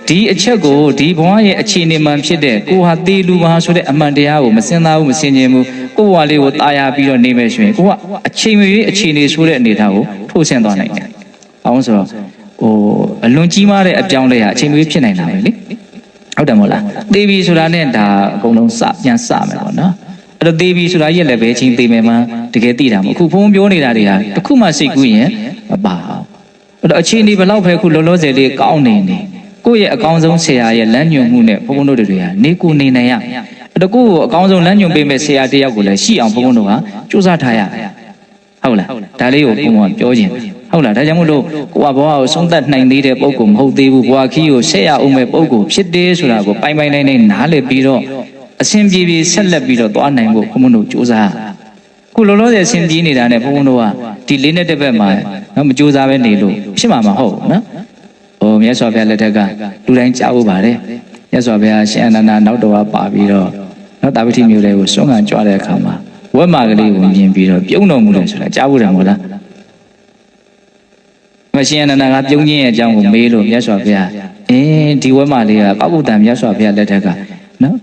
ဒီအချက်ကိုဒီဘဝရဲ့အခြေအနေမှန်ဖြစ်တဲ့ကိုဟာသေလူပါဆိုတဲ့အမှန်တရားကိုမစင်သားဘူးမစင်ကြင်ဘူးကိုဘဝလေးကိုတာယာပြီးတော့နေမယ်ဆိုရင်ကိုကအချိန်မရွေးအခြေအနေဆိုတဲ့အနေအထားကိုထိုးဆင်းသွားနိုင်တယ်အောင်ဆိုတော့အလွန်ကြီးမားတဲ့အပြောင်းလဲဟာအချိန်မရွေးဖြစ်နိုင်တာပဲလေဟုတ်တယ်မဟုတ်လားသေပြီဆိုတာနဲ့ဒါအကုန်လုံးပြန်စမယ်ပေါ့နော်အဲ့တော့သေပြီဆိုတာရက်လည်းပဲချင်းသေမယ်မှတကယ်သိတာမဟုတ်အခုဘုံပြောနေတာတွေဟာတခုမှစိတ်ကူးရင်မပါဘူးအဲ့တော့အခြေအနေဘယ်လောက်ပဲခုလောလောဆယ်လေးကောင်းနေကိုယ့်ရဲ့အကောင်းဆုံးဆရာရဲ့လမ်းညွှန်မှုနဲ့ဘုံတို့တွေဟာနေကိုနေနိုင်ရအဲ့တော့ကိုယ့်ကိုအကောင်းဆုံးလမ်းညွှန်ပေးမဲ့ဆရာတယောက်ကိုလည်းရှိအောင်ဘုံတို့ကစူးစမ်းထားရဟုတ်လားဒါလေးကိုဘုံကပြောခြင်းဟုတ်လားဒါကြောင့်မို့လို့ကိုကဘဝကိုဆုံးသက်နိုင်သေးတဲ့ပုဂ္ဂိုလ်မဟုတ်သေးဘူးဘဝခီးကိုဆက်ရအောင်မဲ့ပုဂ္ဂိုလ်ဖြစ်တယ်ဆိုတာကိုပိုင်နိုင်နားလည်ပြီးတော့အစဉ်ပြေပြေဆက်လက်ပြီးတော့သွားနိုင်ဖို့ဘုံတို့စူးစမ်းခုလောလောဆယ်အစဉ်ပြေးနေတာနဲ့ဘုံတို့ကဒီလေးနဲ့တစ်ပတ်မှာမစူးစမ်းပဲနေလို့ဖြစ်မှာမဟုတ်ဘူးနော်မြတ်စွာဘုရားလက်ထက်ကလူတိုင်းကြားဖို့ပါတယ်မြတ်စွာဘုရားရှင်အနန္ဒာနောက်တော်ပါပြီးတော့နောက်တာဝတိမျိုးတွေကိုစွန့်ခံကြွတဲ့အခါမှာဝက်မာကလေးကိုမြင်ပြီးတော့ပြုံးတော်မူတယ်ဆိုတာကြားဖို့တယ်မဟုတ်လားမရှင်အနန္ဒာကပြုံးခြင်းရဲ့အကြောင်းကိုမေးလို့မြတ်စွာဘုရားဒီဝက်မာလေးကကောက်ကုတ္တမြတ်စွာဘုရားလက်ထက်ကနော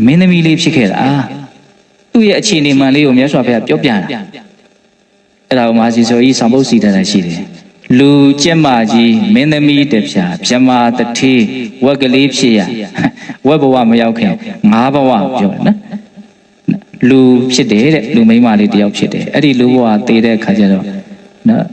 ်မင်းသမီးလေးဖြစ်ခဲ့တာသူ့ရဲ့အခြေအနေမှန်လေးကိုမြတ်စွာဘုရားပြောပြတာအဲ့ဒါကိုမဟာစီဆိုကြီးဆောင်ပုဒ်စီတတ်တာရှိတယ်လူကျက်မကြီးမင်းသမီးတပြာဗြဟ္မာတထေးဝက်ကလေးဖြစ်ရဝက်ဘဝမရောက်ခင်၅ဘဝပြောတယ်နော်လူဖြစ်တယ်တဲ့လူမိန်းမလေးတယောက်ဖြစ်တယ်အဲ့ဒီလူဘဝသေတဲ့အခါကျတော့နော်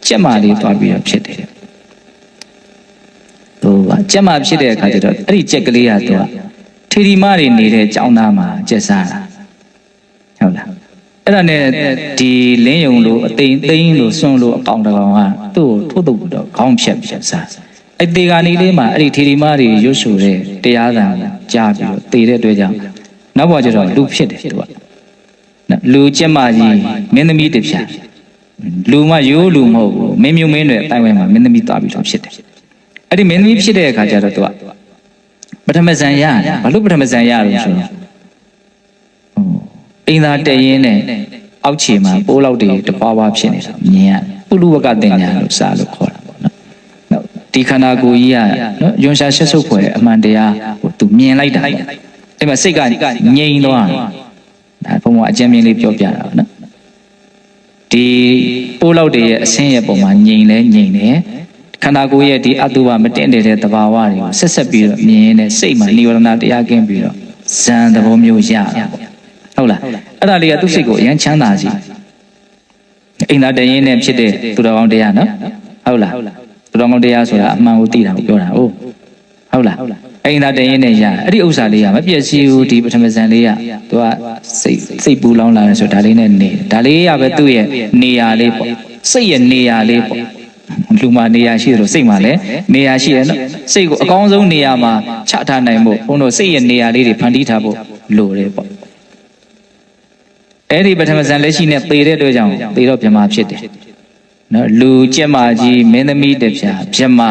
ကျက်မလေးသွားပြီးတော့ဖြစ်တယ်သူကကျက်မဖြစ်တဲ့အခါကျတော့အဲ့ဒီကျက်ကလေးကသူကထေရီမတွေနေတဲ့ကျောင်းသားမှာကျက်စားတာဟုတ်လားအဲ့ဒါနဲ့ဒီလင်းယုံလို့အသိသိလို့စွန့်လို့အကောင်တကောင်ကသူ့ကိုထိုးတုပ်ပြီးတော့ခေါင်းဖြတ်ပြီးစားအဲ့ဒီကနေ့လေးမှာအဲ့ဒီထေရီမတွေရွတ်ဆိုတဲ့တရားသံကြားပြီးတော့သေတဲ့အတွက်ကြောင့်နောက်ဘဝကျတော့လူဖြစ်တယ်သူကလူကျက်မကြီးမင်းသမီးတစ်ဖြာလူမရိုးလူမဟုတ်ဘူးမင်းမျိုးမင်းတွေအတိုင်းဝိုင်းမှာမင်းသမီးသွားပြီးတော့ဖြစ်တယ်အဲ့ဒီမင်းသမီးဖြစ်တဲ့အခါကျတော့သူကပထမဇန်ရတယ်ဘာလို့ပထမဇန်ရလို့ဆိုတော့အိမ်သာတည်ရင်းနဲ့အောက်ခြေမှာပိုးလောက်တွေတပွားပွားဖြစ်နေတာမြင်ရပုလူဝကတင်ညာလို့စာလို့ခေါ်တာပေါ့နော်ဒီခန္ဓာကိုယ်ကြီးကနော်ယွန်ရှာရှက်ဆုပ်ဖွယ်အမှန်တရားဟိုသူမြင်လိုက်တာအဲ့မှာစိတ်ကငြိမ်သွားဒါဘုံကအကျဉ်းမြင်လေးပြောပြတာပေါ့နော်ဒီပိုးလောက်တွေရဲ့အဆင်းရဲ့ပုံမှာငြိမ်လဲငြိမ်တယ်ခန္ဓာကိုယ်ရဲ့ဒီအတုပမတင့်တယ်တဲ့သဘာဝတွေကိုဆက်ပြီးတော့မြင်နေတဲ့စိတ်မှာនិဝရဏတရားကင်းပြီးတော့ဇန်သဘောမျိုးရတာပေါ့ဟုတ်လားအဲ့ဒါလေးကသူ့စိတ်ကိုအရင်ချမ်းသာစီအိမ်သာတရင်နဲ့ဖြစ်တဲ့သူတော်ကောင်းတရားနော်ဟုတ်လားသူတော်ကောင်းတရားဆိုတာအမှန်ကိုသိတာကိုပြောတာဟုတ်လားအိမ်သာတရင်နဲ့ရအဲ့ဒီဥစ္စာလေးကမပြည့်စည်ဘူးဒီပထမဇန်လေးကသူကစိတ်ပူလောင်လာတယ်ဆိုဒါလေးနဲ့နေဒါလေးကပဲသူ့ရဲ့နေရာလေးပေါ့စိတ်ရဲ့နေရာလေးပေါ့လူမှာနေရာရှိတယ်လို့စိတ်မှာလည်းနေရာရှိတယ်နော်စိတ်ကိုအကောင်းဆုံးနေရာမှာချထားနိုင်ဖို့ဘုန်းတို့စိတ်ရဲ့နေရာလေးတွေဖန်တီးထားဖို့လိုတယ်ပေါ့အဲ့ဒီပထမဇန်လက်ရှိနဲ့သေတဲ့အတွက်ကြောင့်သေတော့ဗြဟ္မာဖြစ်တယ်နော်လူကျက်မကြီးမင်းသမီးတစ်ဖြာဗြဟ္မာ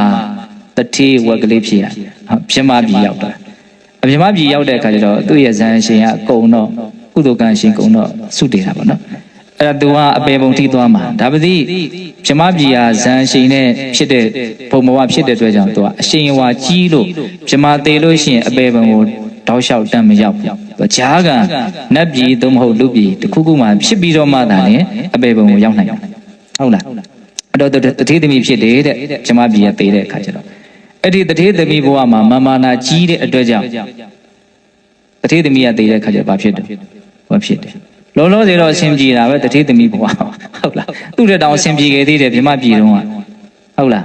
တထေးဝက်ကလေးဖြစ်ရဗြဟ္မာပြည်ရောက်တာဗြဟ္မာပြည်ရောက်တဲ့အခါကျတော့သူ့ရဲ့ဇန်ရှင်ကအကုန်တော့ကုသိုလ်ကံရှင်ကုန်တော့ဆုတည်တာပေါ့နော် အဲ့ဒါသူကအပေပုံထိသွားမှာဒါပတိမြမပြည်ဟာဇန်ရှိန်နဲ့ဖြစ်တဲ့ဘုံဘဝဖြစ်တဲ့အတွက်ကြောင့်သူကအရှိန်ဝါကြီးလို့မြမသေးလို့ရှိရင်အပေပုံကိုတောက်လျှောက်တတ်မရောက်ဘူးဂျားကနတ်ပြည်သို့မဟုတ်လူပြည်တစ်ခုခုမှဖြစ်ပြီးတော့မှသာလေအပေပုံကိုရောက်နိုင်ဟုတ်လားအဲ့တော့တထေးသမီးဖြစ်တယ်တဲ့မြမပြည်ကသေးတဲ့အခါကျတော့အဲ့ဒီတထေးသမီးဘဝမှာမာနာကြီးတဲ့အတွက်ကြောင့်တထေးသမီးကသေးတဲ့အခါကျတော့ဘာဖြစ်တယ်ဘာဖြစ်တယ်လောလောဆယ်တော့အဆင်ပြေတာပဲတထေးသမီးဘဝဟုတ်လားသူ့တဲ့တောင်အဆင်ပြေခဲ့သေးတယ်မြမပြည်တော့ဟုတ်လား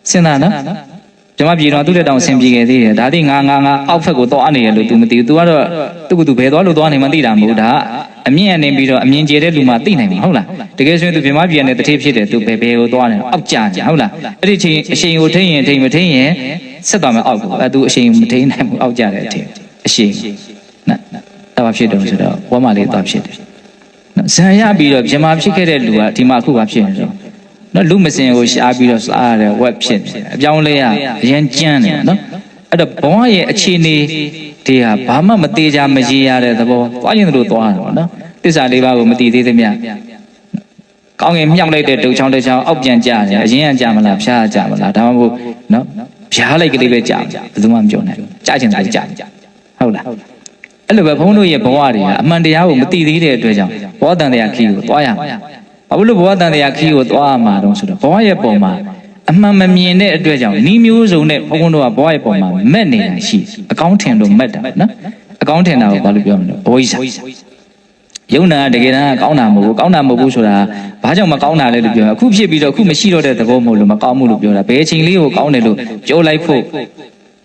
စဉ်းစားနော်မြမပြည်တော့သူ့တဲ့တောင်အဆင်ပြေခဲ့သေးတယ်ဒါတိငါအောက်ဖက်ကိုသွားနေရလို့ तू မသိဘူး तू ကတော့သူ့ကို तू ဘယ်သွားလို့သွားနေမှသိတာမဟုတ်ဒါအမြင့်အနေပြီးတော့အမြင်ကျတဲ့လူမှသိနိုင်မှာဟုတ်လားတကယ်ဆိုရင် तू မြမပြည်နဲ့တထေးဖြစ်တယ် तू ဘယ်ကိုသွားနေအောက်ကြကြဟုတ်လားအဲ့ဒီချိန်အရှိန်ကိုထိရင်ထိမထိရင်ဆက်သွားမယ်အောက်ကိုအဲ့ तू အရှိန်မထိနိုင်ဘူးအောက်ကြတဲ့အထင်အရှိန်နော်ဒါဘာဖြစ်တော့ဆိုတော့ဝမ်းမလေးသွားဖြစ်တယ်ဇံရပြီးတော့မြမဖြစ်ခဲ့တဲ့လူကဒီမှာအခုဘာဖြစ်နေတော့နော်လူမစင်ကိုရှားပြီးတော့စားရတယ်ဝက်ဖြစ်တယ်အပြောင်းလဲရအရင်ကြမ်းတယ်နော်အဲ့တော့ဘဝရဲ့အခြေအနေတွေဟာဘာမှမသေးကြမရေရတဲ့သဘောသွားရင်တို့သွားတယ်နော်သစ္စာလေးပါးကိုမသိသေးသမျှကောင်းငင်မြောက်လိုက်တဲ့ဒုတ်ချောင်းတစ်ချောင်းအောက်ပြန်ကြတယ်အရင်ကကြမလားဖျားကြမလားဒါမှမဟုတ်နော်ဖျားလိုက်ကလေးပဲကြဘယ်သူမှမပြောနိုင်ဘူးကြချင်တာကြဟုတ်လားအဲ့လိုပဲဘုန်းတို့ရဲ့ဘဝတွေကအမှန်တရားကိုမသိသေးတဲ့အတွက်ကြောင့်ဘောတန်တရားခီးကိုသွားရမှာဘာလို့ဘောတန်တရားခီးကိုသွားရမှာတော့ဆိုတော့ဘဝရဲ့ပုံမှာအမှန်မမြင်တဲ့အတွက်ကြောင့်ဤမျိုးစုံနဲ့ဘုန်းတို့ကဘဝရဲ့ပုံမှာမက်နေတာရှိအကောင်းထင်တို့မက်တာနော်အကောင်းထင်တာကိုဘာလို့ပြောမလဲအဝိဇ္ဇာယုံနာတကယ်တမ်းကောင်းတာမဟုတ်ဘူးကောင်းတာမဟုတ်ဘူးဆိုတာဘာကြောင့်မကောင်းတာလဲလို့ပြောအခုဖြစ်ပြီးတော့အခုမရှိတော့တဲ့သဘောမဟုတ်လို့မကောင်းမှုလို့ပြောတာဘယ်အချိန်လေးကိုကောင်းတယ်လို့ပြောလိုက်ဖို့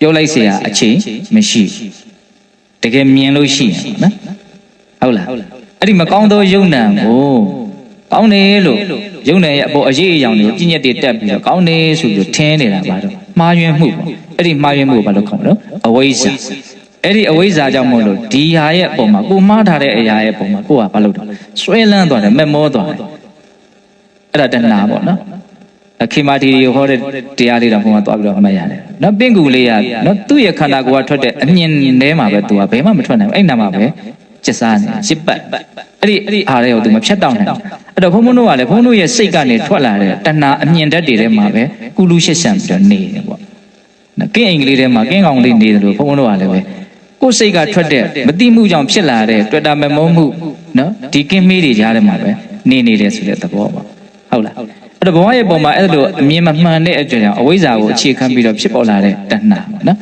ပြောလိုက်เสียအချိန်မရှိတကယ်မြင်လို့ရှိရင်နော်ဟုတ်လားအဲ့ဒီမကောင်းသောယုံနာကိုကောင်းတယ်လို့ယုံနာရဲ့အပေါ်အရေးအယောင်တွေပြည့်ညက်တွေတက်ပြီးတော့ကောင်းတယ်ဆိုပြီးထင်းနေတာပါတော့မှားယွင်းမှုပေါ့အဲ့ဒီမှားယွင်းမှုကိုဘာလို့ခေါ်မလဲအဝိဇ္ဇာအဲ့ဒီအဝိဇ္ဇာကြောင့်မို့လို့ဒီဟာရဲ့အပေါ်မှာကိုမှားထားတဲ့အရာရဲ့အပေါ်မှာကိုကဘာလုပ်တော့ဆွဲလန်းသွားတယ်မက်မောသွားတယ်အဲ့ဒါတဏှာပေါ့နော်ခေမာတီတွေဟောတဲ့တရားလေးတော့ဘုံကသွားပြီးတော့အမှတ်ရတယ်နော်ပင့်ကူလေးရနော်သူ့ရဲ့ခန္ဓာကိုယ်ကထွက်တဲ့အမြင်ထဲမှာပဲသူကဘယ်မှမထွက်နိုင်ဘူးအဲ့နာမှာပဲကျစားနေရှစ်ပတ်အဲ့ဒီအားတွေကိုသူမဖြတ်တောက်နိုင်အဲ့တော့ဘုံဘုံတို့ကလည်းဘုံတို့ရဲ့စိတ်ကနေထွက်လာတဲ့တဏှာအမြင်ဓာတ်တွေထဲမှာပဲကုလူရှစ်ဆံပြီးတော့နေတယ်ပေါ့နော်ကင်းအိမ်ကလေးထဲမှာကင်းကောင်လေးနေတယ်လို့ဘုံဘုံတို့ကလည်းပဲကိုယ်စိတ်ကထွက်တဲ့မတိမှုကြောင့်ဖြစ်လာတဲ့တွေ့တာမမောမှုနော်ဒီကင်းမေးတွေကြားထဲမှာပဲနေနေတယ်ဆိုတဲ့သဘောပေါ့ဟုတ်လားအဲ့တော့ဘဝရဲ့ပုံမှာအဲ့လိုအမြင်မမှန်တဲ့အကြောင်းအဝိဇ္ဇာကိုအခြေခံပြီးတော့ဖြစ်ပေါ်လာတဲ့တဏှာနော်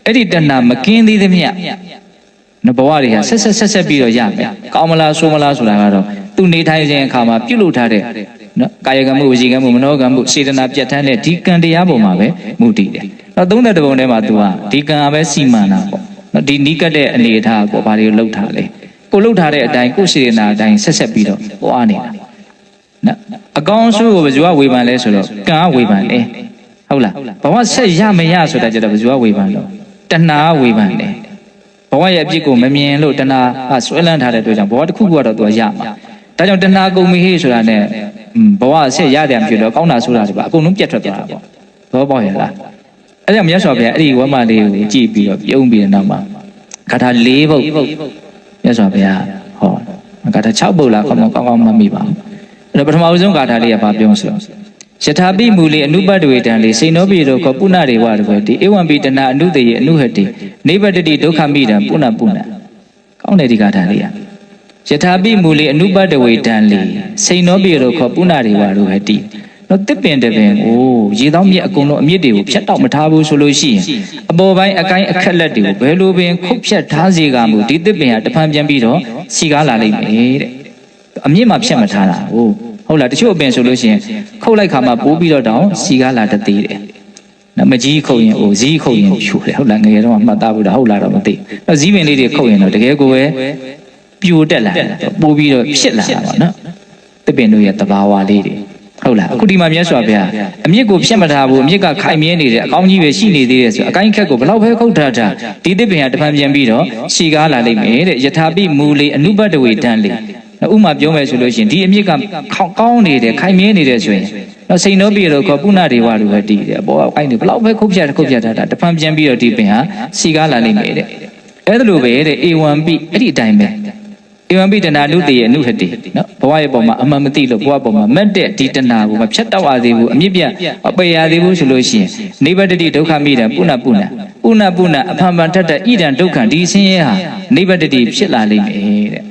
အဲ့ဒီတဏှာမကင်းသေးသမျှနော်ဘဝတွေဟာဆက်ပြီးတော့ရမယ်ကောင်းမလားဆိုးမလားဆိုတာကတော့သူနေထိုင်ခြင်းအခါမှာပြုလုပ်ထားတဲ့နော်ကာယကံမှုဝစီကံမှုမနောကံမှုစေတနာပြတ်ထန်းတဲ့ဒီကံတရားပုံမှာပဲမူတည်တယ်နော်30ပုံထဲမှာသူကဒီကံအပဲစီမံတာပေါ့နော်ဒီနီးကပ်တဲ့အနေအထားကိုဘာတွေလှုပ်ထားလဲကိုလှုပ်ထားတဲ့အတိုင်းကိုစေတနာအတိုင်းဆက်ပြီးတော့ဟောနေတာနော်အကောင်းဆိုးကိုဘယ်သူကဝေဖန်လဲဆိုတော့ကံကဝေဖန်တယ်ဟုတ်လားဘဝဆက်ရမရဆိုတာကြတော့ဘယ်သူကဝေဖန်တော့တဏှာကဝေဖန်တယ်ဘဝရဲ့အပြစ်ကိုမမြင်လို့တဏှာကဆွဲလန်းထားတဲ့အတွက်ကြောင့်ဘဝတစ်ခုခုကတော့သူကရမှာဒါကြောင့်တဏှာကုန်ပြီဟေ့ဆိုတာနဲ့ဘဝဆက်ရတယ်မဖြစ်တော့ကောင်းတာဆိုတာတွေပါအကုန်လုံးပြတ်ထွက်သွားတာပေါ့ဘောပေါက်ရလားအဲ့ဒါမြတ်စွာဘုရားအဲ့ဒီဝမ်းမလေးကိုကြည့်ပြီးတော့ပြုံးပြီးတဲ့နောက်မှာဂါထာ၄ပုဒ်မြတ်စွာဘုရားဟောဂါထာ6ပုဒ်လားကောင်းကောင်းမမိပါဘူးအဲ့တော့ပထမဆုံးဂါထာလေးကဘာပြောဆိုယထာပိမူလေအနုပတ္တဝေတံလေစိနောပိရောခောပုဏ္ဏရေဝတဘေတိဧဝံပိတနာအနုတေယအနုဟတိနိဗ္ဗတတိဒုက္ခမိတံပုဏ္ဏကောင်းတယ်ဒီဂါထာလေးကယထာပိမူလေအနုပတ္တဝေတံလေစိနောပိရောခောပုဏ္ဏရေဝဟတိနော်တစ်ပင်တပင်ကိုရေသောမြစ်အကုန်လုံးအမြစ်တွေကိုဖြတ်တောက်မထားဘူးဆိုလို့ရှိရင်အပေါ်ပိုင်းအကိုင်းအခက်လက်တွေကိုဘယ်လိုပင်ခုတ်ဖြတ်ထားစေကမူဒီတစ်ပင်ဟာတဖန်ပြန်ပြီးတော့စီကားလာလိမ့်မယ်တဲ့အမြစ်မှာဖြတ်မထားတာဟုတ်လားတချို့အပင်ဆိုလို့ရှိရင်ခုတ်လိုက်ခါမှပိုးပြီးတော့တောင်စီကားလာတတ်သေးတယ်နော်မကြီးခုတ်ရင်ဇီးခုတ်ရင်ဖြူတယ်ဟုတ်လားငယ်တော့မှတ်သားဘူးတာဟုတ်လားတော့မသိဘူးဇီးပင်လေးတွေခုတ်ရင်တော့တကယ်ကိုပဲပြိုတက်လာတယ်ပိုးပြီးတော့ဖြစ်လာတာပေါ့နော်တစ်ပင်တို့ရဲ့တဘာဝလေးတွေဟုတ်လားအခုဒီမှာမြတ်စွာဘုရားအမြစ်ကိုဖြတ်မထားဘူးအမြစ်ကခိုင်မြဲနေတယ်အကောင်းကြီးပဲရှိနေသေးတယ်ဆိုအကိုင်းခက်ကိုဘလောက်ပဲခုတ်ထားတာဒီတစ်ပင်ကတဖန်ပြန်ပြီးတော့ရှီကားလာလိမ့်မယ်တဲ့ယထာပိမူလေအနုပတ္တဝေတံလေဥမာပြောမယ်ဆိုလို့ရှိရင်ဒီအမြစ်ကကောင်းနေတယ်ခိုင်မြဲနေတယ်ဆိုရင်တော့စိန်နောပြေတော့ခောပုဏ္ဏဒေဝတို့ပဲတည်တယ်အပေါ်အကိုင်းတွေဘလောက်ပဲခုတ်ဖြတ်ထားတာတဖန်ပြန်ပြီးတော့ဒီပင်ဟာရှီကားလာလိမ့်မယ်တဲ့အဲ့ဒါလိုပဲတဲ့ဧဝံပိအဲ့ဒီအတိုင်းပဲဧ ဧဝံပိတနာနုတေယအနုဟတိနော်ဘဝရဲ့ပုံမှာအမှန်မသိလို့ဘဝပုံမှာမတ်တဲ့ဒီတဏှာကိုမဖြတ်တောက်ရသေးဘူးအမြင့်ပြအပေရသေးဘူးဆိုလို့ရှိရင်နိဗ္ဗတတိဒုက္ခမိတံပုဏ္ဏပုဏ္ဏအဖန်ဖန်ထက်တဲ့ဣဒံဒုက္ခဒီဆင်းရဲဟာနိဗ္ဗတတိဖြစ်လာလိမ့်မယ်တဲ့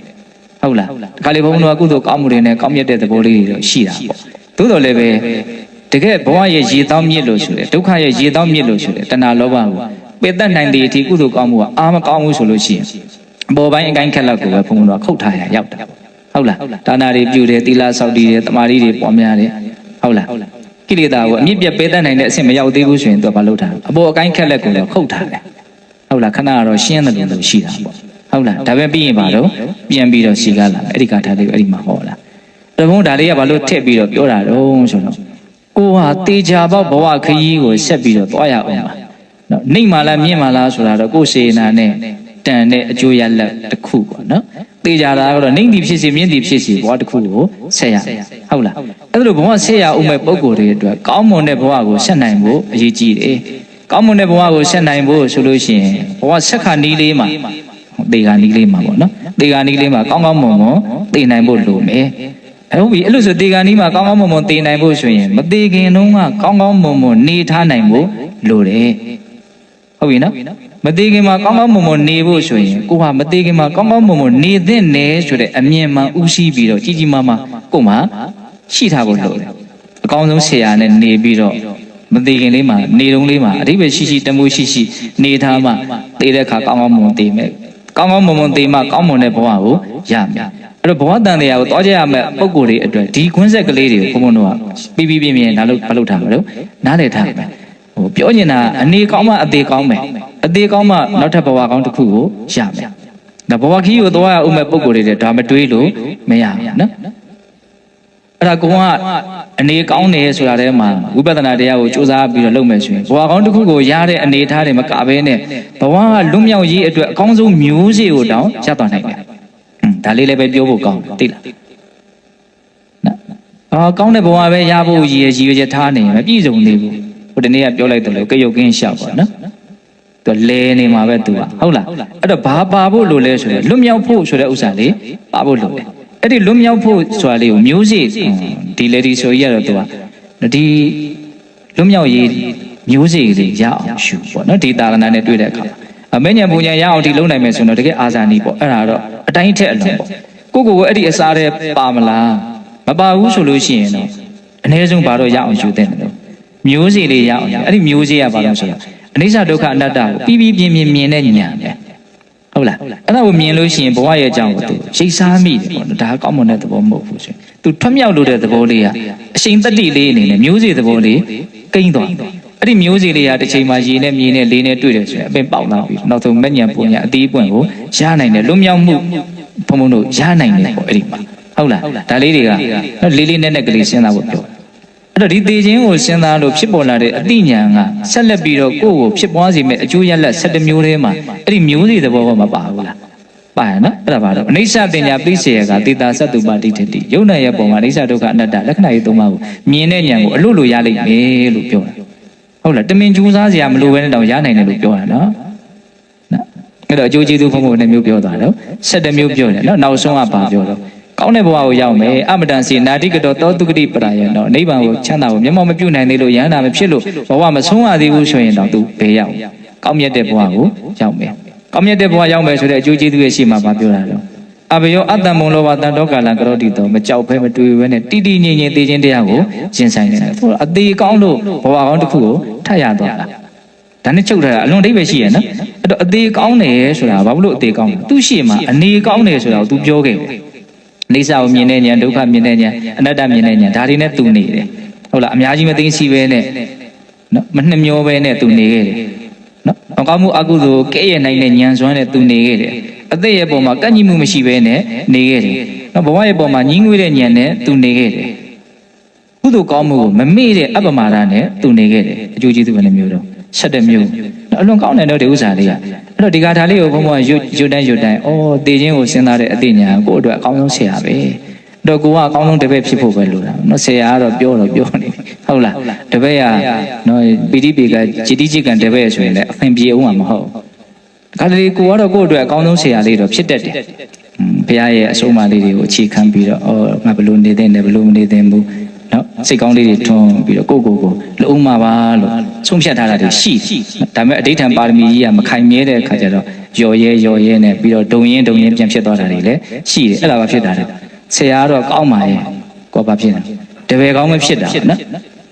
ဟုတ်လားဒီခါလေးဘုန်းတော်ကကုသိုလ်ကောင်းမှုတွေနဲ့ကောင်းမြတ်တဲ့သဘောလေးတွေတော့ရှိတာပေါ့သို့တော်လည်းပဲတကယ်ဘဝရဲ့ရေတောင်းမြစ်လို့ဆိုတယ်ဒုက္ခရဲ့ရေတောင်းမြစ်လို့ဆိုတယ်တဏှာလောဘကိုပေတတ်နိုင်တဲ့အထိကုသိုလ်ကောင်းမှုကအာမကောင်းဘူးဆိုလို့ရှိရင်အပေါ်ပိုင်းအကိုင်းခက်လက်ကိုပဲဘုန်းတော်ကခုတ်ထားရရောက်တာဟုတ်လားဒါနာတွေပြုတယ်သီလဆောက်တည်တယ်တမာရီတွေပွားများတယ်ဟုတ်လားကိလေသာကိုအမြင့်ပြတ်ပေတတ်နိုင်တဲ့အဆင့်မရောက်သေးဘူးဆိုရင်သူကဘာလုပ်တာအပေါ်အကိုင်းခက်လက်ကိုတော့ခုတ်ထားတယ်ဟုတ်လားခဏကတော့ရှင်းတယ်လို့ရှိတာပေါ့ဟုတ်လားဒါပဲပြီးရင်ပါတော့ပြန်ပြီးတော့စီကားလာအဲ့ဒီကာထာလေးကိုအဲ့ဒီမှာဟောလာတဘုံဒါလေးကဘာလို့ထည့်ပြီးတော့ပြောတာတော့ဆိုတော့ကိုဟာတေချာပေါက်ဘဝခရီးကိုဆက်ပြီးတော့သွားရအောင်ပါနော်နှိမ့်မှလားမြင့်မှလားဆိုတာတော့ကိုယ်စေနာနဲ့တန်တဲ့အကျိုးရလဒ်တစ်ခုပေါ့နော်တေချာတာကတော့နှိမ့်သည်ဖြစ်စီမြင့်သည်ဖြစ်စီဘဝတစ်ခုကိုဆက်ရဟုတ်လားအဲ့လိုဘဝဆက်ရအောင်မဲ့ပုံကိုယ်တွေအတွက်ကောင်းမွန်တဲ့ဘဝကိုဆက်နိုင်ဖို့အရေးကြီးတယ်ကောင်းမွန်တဲ့ဘဝကိုဆက်နိုင်ဖို့ဆိုလို့ရှိရင်ဘဝဆက်ခါနီးလေးမှာတေခါနီးလေးမှာပေါ့နော်တေခါနီးလေးမှာကောင်းကောင်းမွန်မွန်သိနိုင်ဖို့လိုမယ်ဟုတ်ပြီအဲ့လိုဆိုတေခါနီးမှာကောင်းကောင်းမွန်မွန်သိနိုင်ဖို့ဆိုရင်မသေးခင်တုန်းကကောင်းကောင်းမွန်မွန်နေထားနိုင်ဖို့လိုတယ်ဟုတ်ပြီနော်မသေးခင်မှာကောင်းကောင်းမွန်မွန်နေဖို့ဆိုရင်ကိုဟာမသေးခင်မှာကောင်းကောင်းမွန်မွန်နေသင့်တယ်ဆိုတဲ့အမြင်မှဥရှိပြီးတော့ကြီးကြီးမားမားကိုမှရှိထားဖို့လိုတယ်အကောင်းဆုံးဆရာနဲ့နေပြီးတော့မသေးခင်လေးမှာနေတုံးလေးမှာအဓိပ္ပာယ်ရှိရှိတမှုရှိရှိနေထားမှသိတဲ့အခါကောင်းကောင်းမွန်မွန်သိမယ်ကောင်းကောင်းမွန်မွန်သိမှကောင်းမွန်တဲ့ဘဝကိုရမယ်အဲ့တော့ဘဝတန်တရားကိုတောကြရမယ့်ပုံကိုယ်တွေအတွက်ဒီခွန်းဆက်ကလေးတွေကိုဘုံဘုံတို့ကပြီးပြင်းဒါလို့မလုပ်ထားမှာလို့နားလည်ထားမယ်ဟိုပြောနေတာအနေကောင်းမှအသေးကောင်းမယ်အသေးကောင်းမှနောက်ထပ်ဘဝကောင်းတစ်ခုကိုရမယ်ဒါဘဝခီးကိုသွားရအောင်မဲ့ပုံကိုယ်တွေဒါမတွေးလို့မရဘူးနော်အဲ့ဒါကိုကအနေကောင်းတယ်ဆိုတာတည်းမှာဝိပဿနာတရားကိုစူးစမ်းပြီးတော့လုပ်မယ်ဆိုရင်ဘဝကောင်းတစ်ခုကိုရတဲ့အနေထားတွေမကဘဲနဲ့ဘဝကလွတ်မြောက်ရေးအတွက်အကောင်းဆုံးမျိုးစေ့ကိုတောင်ရသွားနိုင်တယ်ဒါလေးလည်းပဲပြောဖို့ကောင်းတယ်သိလားနော်ကောင်းတဲ့ဘဝပဲရဖို့ရည်ရွယ်ချက်ထားနေရင်မပြည့်စုံသေးဘူးဟိုတနေ့ကပြောလိုက်တယ်လို့ကရုတ်ကင်းရှောက်ပါနော်သူလဲနေမှာပဲသူကဟုတ်လားအဲ့တော့ဘာပါဖို့လိုလဲဆိုတော့လွတ်မြောက်ဖို့ဆိုတဲ့ဥစ္စာလေးပါဖို့လိုတယ်အဲ့ဒီလွတ်မြောက်ဖို့ဆိုတာလေးကိုမျိုးစေ့ဒီလေဒီဆိုရတော့သူကဒီလွတ်မြောက်ရေးမျိုးစေ့လေးရအောင်ရှုပေါ့နော်ဒီတာရဏနဲ့တွေ့တဲ့အခါအမဉ္ဇဉ်ပူဉ္ဇဉ်ရအောင်ဒီလုံးနိုင်မယ်ဆိုတော့တကယ်အာဇာနည်ပေါ့အဲ့ဒါတော့အတိုင်းထက်အလုံးပေါ့ကိုအဲ့ဒီအစားတဲ့ပါမလားမပါဘူးဆိုလို့ရှိရင်တော့အနည်းဆုံးဘာတော့ရအောင်ယူတဲ့တယ်မျိုးစေ့လေးရအောင်အဲ့ဒီမျိုးစေ့ရပါလို့ဆိုတော့အနိစ္စဒုက္ခအနတ္တကိုပြီးပြင်းမြင်တဲ့ဉာဏ်ပဲဟုတ်လားအဲ့ဒါကိုမြင်လို့ရှိရင်ဘဝရဲ့အကြောင်းကိုသူရိပ်စားမိတယ်ပေါ့နော်ဒါကောင်းမွန်တဲ့သဘောမဟုတ်ဘူးဆိုရင်သူထွတ်မြောက်လို့တဲ့သဘောလေးကအရှိန်တတိလေးအနေနဲ့မျိုးစေ့သဘောလေးကိန်းသွားအဲ့ဒီမျိုးစေ့လေးကတစ်ချိန်မှာရေနဲ့မြေနဲ့လေးနဲ့တွေ့တယ်ဆိုရင်အပင်ပေါက်လာပြီနောက်ဆုံးမဉ္ဇဉ်ပူဉ္ဇဉ်အသေးပွင့်ကိုရနိုင်တယ်လွတ်မြောက်မှုဘုံဘုံတို့ရနိုင်တယ်ပေါ့အဲ့ဒီမှာဟုတ်လားဒါလေးတွေကလေးလေးနဲ့ကလေးစဉ်းစားဖို့ပြောအဲ့တော့ဒီသေခြင်းကိုစဉ်းစားလို့ဖြစ်ပေါ်လာတဲ့အတိညာဏ်ကဆက်လက်ပြီးတော့ကိုယ့်ကိုဖြစ်ပွားစေမဲ့အကျိုးရလဒ်7မျိုးထဲမှာအဲ့ဒီမျိုးစေ့သဘောကမပါဘူးလားပါရနော်အဲ့ဒါပါတော့အနိစ္စတင်ညာပိစေယကတေတာသတ္တုပါတိတ္တိယုံနာရဲ့ပုံမှာအနိစ္စဒုက္ခအနတ္တလက္ခဏာရေးသုံးပါးကိုမြင်တဲ့ဉာဏ်ကိုအလို့လို့ရလိမ့်မယ်လို့ပြောတာဟုတ်လားတမင်ကြိုးစားစရာမလိုဘဲနဲ့တောင်ရနိုင်တယ်လို့ပြောတာနော်အဲ့တော့အကျိုးကျေးဇူးဘုံဘုံနဲ့မျိုးပြောသွားတော့7မျိုးပြောတယ်နော်နောက်ဆုံးကဘာပြောတော့ကောင်းတဲ့ဘဝကိုရောက်မယ်အမတန်စီနာတိကတောသောတုဂတိပရာယံတော့နိဗ္ဗာန်ကိုချမ်းသာကိုမျက်မှောက်မပြုနိုင်သေးလို့ယန္တာမဖြစ်လို့ဘဝမဆုံးရသေးဘူးဆိုရင်တော့သူဘယ်ရောက်ကောင်းမြတ်တဲ့ဘဝကိုရောက်မယ်ကောင်းမြတ်တဲ့ဘဝရောက်မယ်ဆိုတဲ့အကျိုးကျေးဇူးရဲ့ရှိမှဘာပြောတာတော့အဘယောအတ္တမုံလောဘတန်တောကာလကရောတိတောမကြောက်ဖဲမတွေ့ဘဲနဲ့တိတိငြိမ်ငြိမ်သိခြင်းတရားကိုရှင်းဆိုင်နေတယ်သူကအသေးကောင်းလို့ဘဝကောင်းတစ်ခုကိုထပ်ရသွားတာဒါနဲ့ချုပ်ထားတာအလွန်အဓိပ္ပာယ်ရှိရဲ့နော်အဲ့တော့အသေးကောင်းတယ်ဆိုတာဘာလို့အသေးကောင်းလဲသူ့ရှေ့မှာအနေကောင်းတယ်ဆိုတာကို तू ပြောခဲ့တယ်အိဋ္ဌာကိုမြင်တဲ့ဉာဏ်ဒုက္ခမြင်တဲ့ဉာဏ်အနတ္တမြင်တဲ့ဉာဏ်ဒါတွေနဲ့ तू နေတယ်ဟုတ်လားအများကြီးမသိရှိပဲနဲ့နော်မနှမျောပဲနဲ့ तू နေခဲ့တယ်နော်အကောင်းမှုအကုသိုလ်ကဲ့ရဲ့နိုင်တဲ့ဉာဏ်စွမ်းနဲ့ तू နေခဲ့တယ်အသက်ရဲ့ပုံမှာကန့်ညီမှုမရှိပဲနဲ့နေခဲ့တယ်နော်ဘဝရဲ့ပုံမှာညှင်းငွေတဲ့ဉာဏ်နဲ့ तू နေခဲ့တယ်ကုသိုလ်ကောင်းမှုကိုမမေ့တဲ့အပ္ပမာဒနဲ့ तू နေခဲ့တယ်အကျိုးကျေးဇူးပဲနှမျိုးတော့7မျိုးအလွန်ကောင်းတယ်တော့ဒီဥစ္စာလေးကအဲ့တော့ဒီကာထာလေးကိုဘုံဘုံရွတ်တိုင်းသေခြင်းကိုစဉ်းစားတဲ့အသိဉာဏ်ကိုယ့်အတွက်အကောင်းဆုံးဆရာပဲတော့ကိုကအကောင်းဆုံးတပည့်ဖြစ်ဖို့ပဲလိုတာနော်ဆရာကတော့ပြောနေဟုတ်လားတပည့်ကနော်ပီတိပေကจิตတိจิตကံတပည့်ဆိုရင်လည်းအဖင်ပြေအောင်မှာမဟုတ်ဒါလေးကိုကတော့ကိုယ့်အတွက်အကောင်းဆုံးဆရာလေးတော့ဖြစ်တတ်တယ် ဘုရားရဲ့အဆုံးအမလေးတွေကိုအခြေခံပြီးတော့ငါဘလို့နေတဲ့နဲ့ဘလို့မနေတဲ့ဘူးနော်စိတ်ကောင်းလေးတွေထွန်းပြီးတော့ကိုလုံးမပါလို့ဆုံးဖြတ်ထားတာတွေရှိဒါပေမဲ့အဋိဌံပါရမီကြီးကမခိုင်မြဲတဲ့အခါကျတော့ယော်ရဲနဲ့ပြီးတော့ဒုံရင်ပြန်ဖြစ်သွားတာတွေလည်းရှိတယ်အဲ့ဒါဘာဖြစ်တာလဲဆရာကတော့ကောင်းပါရဲ့ကောဘာဖြစ်လဲတပည့်ကောင်းမဖြစ်တာနော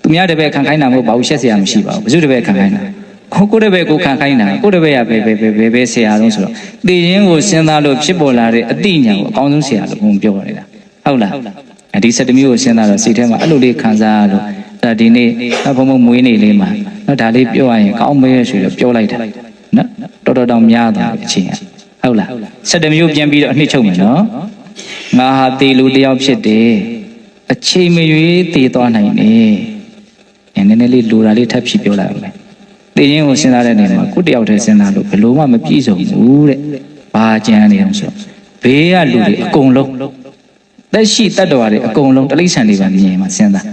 ်သူများတပည့်ခံခိုင်းတာမဟုတ်ပါဘူးရှက်စရာမရှိပါဘူးဘယ်သူတပည့်ခံခိုင်းတာကိုတပည့်ကိုခံခိုင်းတာကိုတပည့်ကဘယ်ဆရာလုံးဆိုတော့သိရင်ကိုစဉ်းစားလို့ဖြစ်ပေါ်လာတဲ့အတိညာကိုအကောင်းဆုံးဆရာလို့ဘုံပြောနေတာဟုတ်လားဒီ7မျိုးကိုစဉ်းစားတော့စိတ်ထဲမှာအဲ့လိုလေးခံစားရလို့ဒါဒီနေ့ဘုံမွေးနေ့လေးမှာနော်ဒါလေးပြောရရင်ကောင်းမဲဆိုတော့ပြောလိုက်တာနော်တော်တော်များသွားတဲ့အချိန်ဟုတ်လား7မျိုးပြန်ပြီးတော့အနှစ်ချုပ်မယ်နော်ငါဟာတေလူတယောက်ဖြစ်တယ်အချိန်မရွေးတည်သွားနိုင်တယ်နည်းနည်းလေးလိုတာလေးထပ်ဖြည့်ပြောလိုက်အောင်မယ်တည်ရင်ကိုစဉ်းစားတဲ့နေရာမှာကိုတယောက်တည်းစဉ်းစားလို့ဘယ်လိုမှမပြည့်စုံဘူးတဲ့ဘာကြမ်းနေအောင်ဆိုဘေးကလူတွေအကုန်လုံးသက်ရှိတတ်တော်တွေအကုန်လုံးတိရစ္ဆာန်တွေပါမြင်မှာစဉ်းစား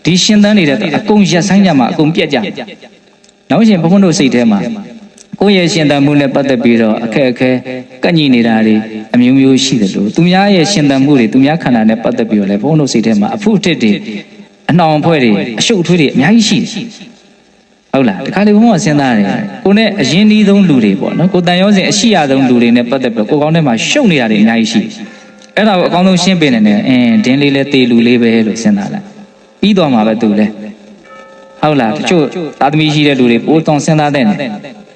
ဒီရှင်သန်နေတဲ့အကုန်ရက်ဆိုင်ကြမှာအကုန်ပြက်ကြနောက်ရှင်ဘုန်းဘုန်းတို့စိတ်ထဲမှာကိုယ့်ရဲ့ရှင်သန်မှုနဲ့ပတ်သက်ပြီးတော့အခက်အခဲကန့်ညိနေတာတွေအမျိုးမျိုးရှိတယ်လို့သူများရဲ့ရှင်သန်မှုတွေသူများခန္ဓာနဲ့ပတ်သက်ပြီးတော့လည်းဘုန်းဘုန်းတို့စိတ်ထဲမှာအဖို့အထစ်တွေအနှောင်အဖွဲ့တွေအရှုပ်အထွေးတွေအများကြီးရှိတယ်ဟုတ်လားတခါလေဘုန်းဘုန်းစဉ်းစားတယ်ကိုနဲ့အရင်ဒီဆုံးလူတွေပေါ့နော်ကိုတန်ရောစဉ်အရှိရဆုံးလူတွေနဲ့ပတ်သက်ပြီးကိုကောင်းထဲမှာရှုပ်နေတာတွေအများကြီးရှိအဲ့ဒါကိုအကောင်းဆုံးရှင်းပေးနေတယ်ဒင်းလေးလဲတေလူလေးပဲလို့စဉ်းစားလိုက်ပြီးသွားမှာပဲသူလဲဟုတ်လားတချို့သားသမီးရှိတဲ့လူတွေပိုးတောင်စဉ်းစားတဲ့နေ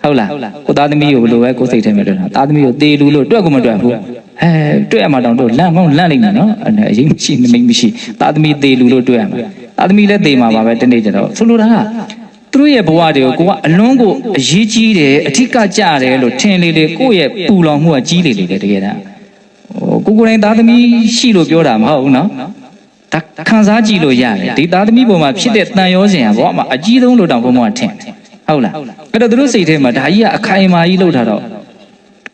ဟုတ်လားကိုသားသမီးကိုဘယ်လိုပဲကိုစိတ်ထဲမှာတွေ့တာသားသမီးကိုတေလူလို့တွေ့ကိုမတွေ့ဘူးတွေ့ရမှာတောင်တို့လန့်လိုက်မယ်နော်အရင်မရှိနမိတ်မရှိသားသမီးတေလူလို့တွေ့ရမှာသားသမီးလည်းတေမှာပါပဲတနေ့ကျတော့ဆိုလိုတာကသူတို့ရဲ့ဘဝတွေကိုကိုကအလွန်ကိုအရေးကြီးတယ်အထက်ကကြတယ်လို့ထင်လေကိုယ့်ရဲ့ပူလောင်မှုကကြီးလေတကယ်တမ်းကိုယ်တိုင်းသားသမီးရှိလို့ပြောတာမဟုတ်ဘူးနော်ဒါခံစားကြည့်လို့ရတယ်ဒီသားသမီးပေါ်မှာဖြစ်တဲ့တန်ရောစဉ်ကဘောမှာအကြီးဆုံးလို့တောင်ဘုံဘုံကထင်ဟုတ်လားအဲ့တော့သူတို့စိတ်ထဲမှာဒါကြီးကအခိုင်အမာကြီးလှုပ်ထားတော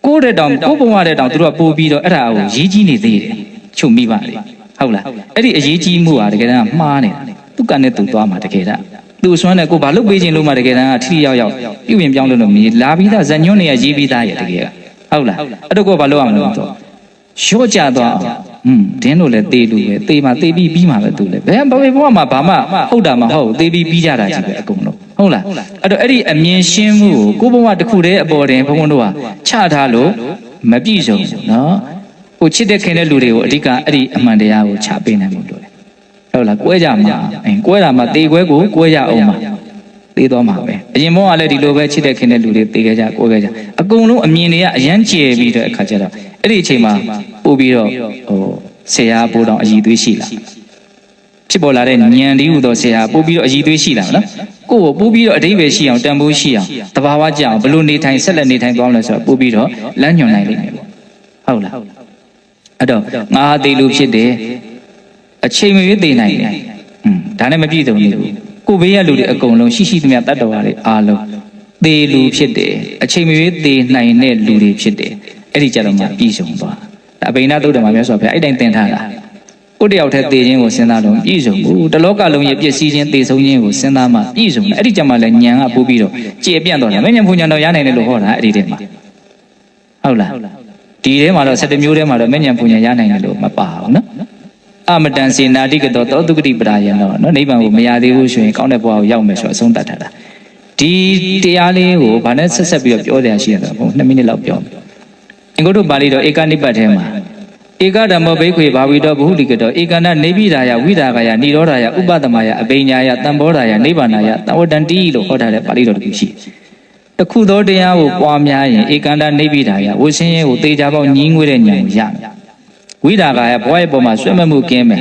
့ကိုယ့်တဲ့တောင်ကိုယ့်ဘဝတဲ့တောင်သူတို့ကပို့ပြီးတော့အဲ့ဒါကိုရေးကြီးနေသေးတယ်ချုပ်မိပါလေဟုတ်လားအဲ့ဒီအရေးကြီးမှုဟာတကယ်တမ်းမှားနေတာသူကနဲ့သူသွားမှာတကယ်တမ်းသူ့ဆွမ်းနဲ့ကိုဘာလုပ်ပေးခြင်းလို့မှတကယ်တမ်းကထိရောက်ပြုပြင်ပြောင်းလို့မရလာပြီးသားဇညွန့်နေရရေးပြီးသားရတကယ်ဟုတ်လားအဲ့တော့ကိုဘာလုပ်ရမလဲတော့ရှော့ကြသွားဒင်းတို့လည်းတေးလူပဲတေးမှတေးပြီးမှပဲသူလည်းဘယ်ဘဝမှာဘာမှဟုတ်တာမဟုတ်တေးပြီးကြတာကြီးပဲအကုန်လုံးဟုတ်လားအဲ့တော့အဲ့ဒီအမြင်ရှင်းမှုကိုဘဝတစ်ခုတည်းအပေါ်တင်ဘုန်းဘုန်းတို့ကချထားလို့မပြည့်စုံဘူးနော်ကိုချစ်တဲ့ခင်တဲ့လူတွေကိုအဓိကအဲ့ဒီအမှန်တရားကိုချပေးနိုင်မှုလို့ဟုတ်လားကွဲကြမှာကွဲတာမှတေးကွဲကိုကွဲရအောင်မှာတေးသွားမှာပဲအရင်ဘဝကလည်းဒီလိုပဲချစ်တဲ့ခင်တဲ့လူတွေတေးခဲ့ကြကွဲခဲ့ကြအကုန်လုံးအမြင်တွေကအရန်ကျယ်ပြီးတဲ့အခါကျတော့အဲ့ဒီအချိန်မှာပို့ပြီးတော့ဆရာပို့တော့အည်သွေးရှိလာဖြစ်ပေါ်လာတဲ့ဉာဏ်ဒီဟုသောဆရာပို့ပြီးတော့အည်သွေးရှိလာနော်ကိုယ့်ကိုပို့ပြီးတော့အဓိပ္ပာယ်ရှိအောင်တန်ဖိုးရှိအောင်တဘာဝကြအောင်ဘလို့နေထိုင်ဆက်လက်နေထိုင်ကောင်းလဲဆိုတော့ပို့ပြီးတော့လမ်းညွှန်နိုင်လိမ့်မယ်ပေါ့ဟုတ်လားအဲ့တော့ငါဟာတေလူဖြစ်တယ်အချိန်မရွေးသိနိုင်တယ်ဒါနဲ့မပြည့်စုံနေဘူးကိုဘေးရလူတွေအကုန်လုံးရှိသမျှတတ်တော်တွေအားလုံးသေလူဖြစ်တယ်အချိန်မရွေးသေနိုင်တဲ့လူတွေဖြစ်တယ်အဲ့ဒီကြတော့မှပြည့်စုံသွားဒါအဘိဓါသုတ်တမှာမြတ်စွာဘုရားအဲ့တိုင်းသင်ထားတာကိုတယောက်တည်းသေခြင်းကိုစဉ်းစားလို့ပြည့်စုံဘူးတလောကလုံးရဲ့ပြည့်စည်ခြင်းသေဆုံးခြင်းကိုစဉ်းစားမှပြည့်စုံတယ်အဲ့ဒီကြမှာလည်းဉာဏ်ကပို့ပြီးတော့ကျေပြန့်သွားတယ်မဉဏ်ဘုံဉာဏ်တော့ရနိုင်တယ်လို့ဟောတာအဲ့ဒီထဲမှာဟုတ်လားဒီထဲမှာတော့7မျိုးထဲမှာတော့မဉဏ်ဘုံဉာဏ်ရနိုင်တယ်လို့မပါဘူးနော်အမတန်စေနာတိကတောသောတုဂတိပရာယံတော့နော်နိဗ္ဗာန်ကိုမရသေးဘူးဆိုရင်ကောင်းတဲ့ဘဝကိုရောက်မယ်ဆိုအဆုံးသတ်ထားတာဒီတရားလေးကိုဗာနဲ့ဆက်ပြီးတော့ပြောတယ်ရှိရတယ်ဘုံ2မိနစ်လောက်ပြောအင်္ဂုတ္တပါဠိတော်ဧကနိပတ်ထဲမှာဧကဓမ္မဘိက္ခွေဘာဝိတောဘဟုလိကတောဧကနာနေပိရာယဝိဒါဂယနိရောဓယဥပသမယအဘိညာယတံဘောဓာယနိဗ္ဗာနယတံဝတ္တန္တိလို့ဟောထားတဲ့ပါဠိတော်တစ်ခုရှိတခုသောတရားကိုပွားများရင်ဧကန္တနေပိရာယဝဆင်းရဲကိုသေချာပေါက်ညီးငွေ့တဲ့ဉာဏ်ကိုရမယ်ဝိဒါဂယဘဝရဲ့ပုံမှာဆွဲမဲ့မှုကင်းမယ်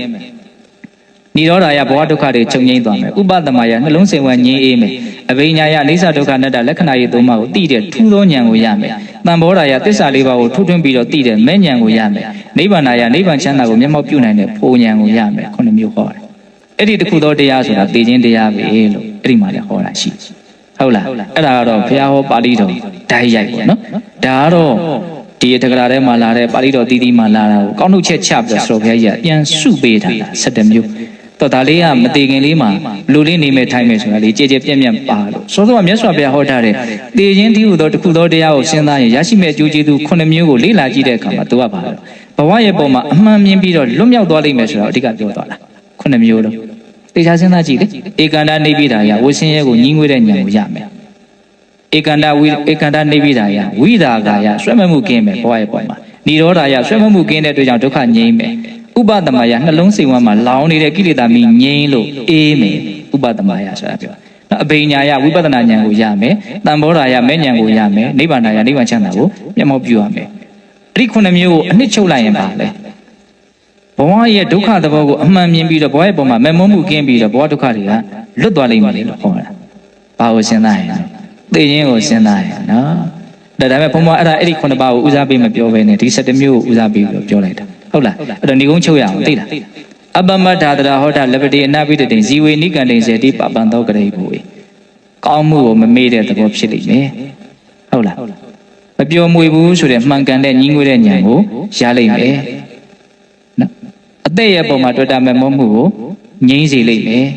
နိရောဓယဘဝဒုက္ခတွေချုပ်ငြိမ်းသွားမယ်ဥပသမယနှလုံးစိမ်ဝငြိမ်းအေးမယ်အဘိညာယအိဋ္ဌဒုက္ခအနတ္တလက္ခဏာရေးသုံးပါးကိုသိတဲ့ထူးသောဉာဏ်ကိုရမယ်တံဘောဓာယသစ္စာလေးပါးကိုထူးထွင်းပြီးတော့သိတဲ့မဲ့ဉာဏ်ကိုရမယ်နိဗ္ဗာန်ယနိဗ္ဗာန်ချမ်းသာကိုမျက်မှောက်ပြုနိုင်တဲ့ဖို့ဉာဏ်ကိုရမယ်ခုနှစ်မျိုးဟောတယ်အဲ့ဒီတစ်ခုသောတရားဆိုတာသိခြင်းတရားပဲလို့အဲ့ဒီမှာလည်းဟောတာရှိဟုတ်လားအဲ့ဒါကတော့ဘုရားဟောပါဠိတော်ဓာတ်ရိုက်ပေါ့နော်ဒါကတော့ဒီတက္ကရာထဲမှာလာတဲ့ပါဠိတော်တီးတီးမှာလာတာကိုကောင်းထုတ်ချက်ချပြီးဆိုဘုရားကြီးကပြန်စုပေးထားတာ7မျိုးတော့ဒါလေးကမသေးခင်လေးမှာလူလေးနေမဲ့ထိုင်မဲ့ဆိုတာလေးကြည်ကြည်ပြန့်ပြန့်ပါလို့စောစောကမြတ်စွာဘုရားဟောထားတဲ့သေခြင်းတည်းဟူသောတစ်ခုသောတရားကိုစဉ်းစားရင်ရရှိမဲ့အကျိုးကျေးဇူး9မျိုးကိုလေ့လာကြည့်တဲ့အခါမှာသူကပါတော့ ဘဝရဲ့ပုံမှာအမှန်မြင်ပြီးတော့လွတ်မြောက်သွားလိမ့်မယ်ဆိုတော့အဓိကပြောသွားတာခုနှစ်မျိုးလုံးတေချာစဉ်းစားကြည့်လေဧကန္တနေပြီးတာရဝဆင်းရဲကိုညီးငွေတဲ့ဉာဏ်ကိုရမယ်ဧကန္တနေပြီးတာရဝိရာဂာယဆွဲမမှုကင်းမယ်ဘဝရဲ့ပုံမှာនិရောဓာယဆွဲမမှုကင်းတဲ့အတွက်ကြောင့်ဒုက္ခငြိမ်းမယ်ဥပသမယနှလုံးစိတ်ဝမ်းမှာလောင်နေတဲ့ကိလေသာမီးငြိမ်းလို့အေးမယ်ဥပသမယဆိုတာပြောအဘိညာယဝိပဿနာဉာဏ်ကိုရမယ်တန်ဘောဓာယမဲ့ဉာဏ်ကိုရမယ်နိဗ္ဗာန်ယနိဗ္ဗာန်ချမ်းသာကိုမျက်မှောက်ပြုရမယ်အဲ့ဒီခုနှစ်မျိုးကိုအနှစ်ချုပ်လိုက်ရင်ပါလေဘဝရဲ့ဒုက္ခသဘောကိုအမှန်မြင်ပြီးတော့ဘဝရဲ့ပုံမှာမဲ့မုန်းမှုကင်းပြီးတော့ဘဝဒုက္ခတွေကလွတ်သွားလိမ့်မယ်လို့ဟောတာဘာကိုစဉ်းစားရင်သိခြင်းကိုစဉ်းစားရင်နော်ဒါပေမဲ့ဘုံဘအဲ့ဒီခုနှစ်ပါးကိုဦးစားပေးမပြောဘဲနဲ့ဒီ7မျိုးကိုဦးစားပေးပြီးပြောလိုက်တာဟုတ်လားအဲ့တော့ဏိကုံးချုပ်ရအောင်သိလားအပမတ္ထာတရာဟောတာလပတိအနာပိတတိဇီဝေနိကန္တိစေတိပပံသောကရိဘူေကောင်းမှုကိုမမေ့တဲ့သဘောဖြစ်လိမ့်မယ်ဟုတ်လားမပြောမွေဘူးဆိုတဲ့မှန်ကန်တဲ့ညီးငွေတဲ့ဉာဏ်ကိုရလိမ့်မယ်နော်အသက်ရဲ့ပုံမှာတွေ့တာမဲ့မုန်းမှုကိုငြိမ်းစေလိမ့်မယ်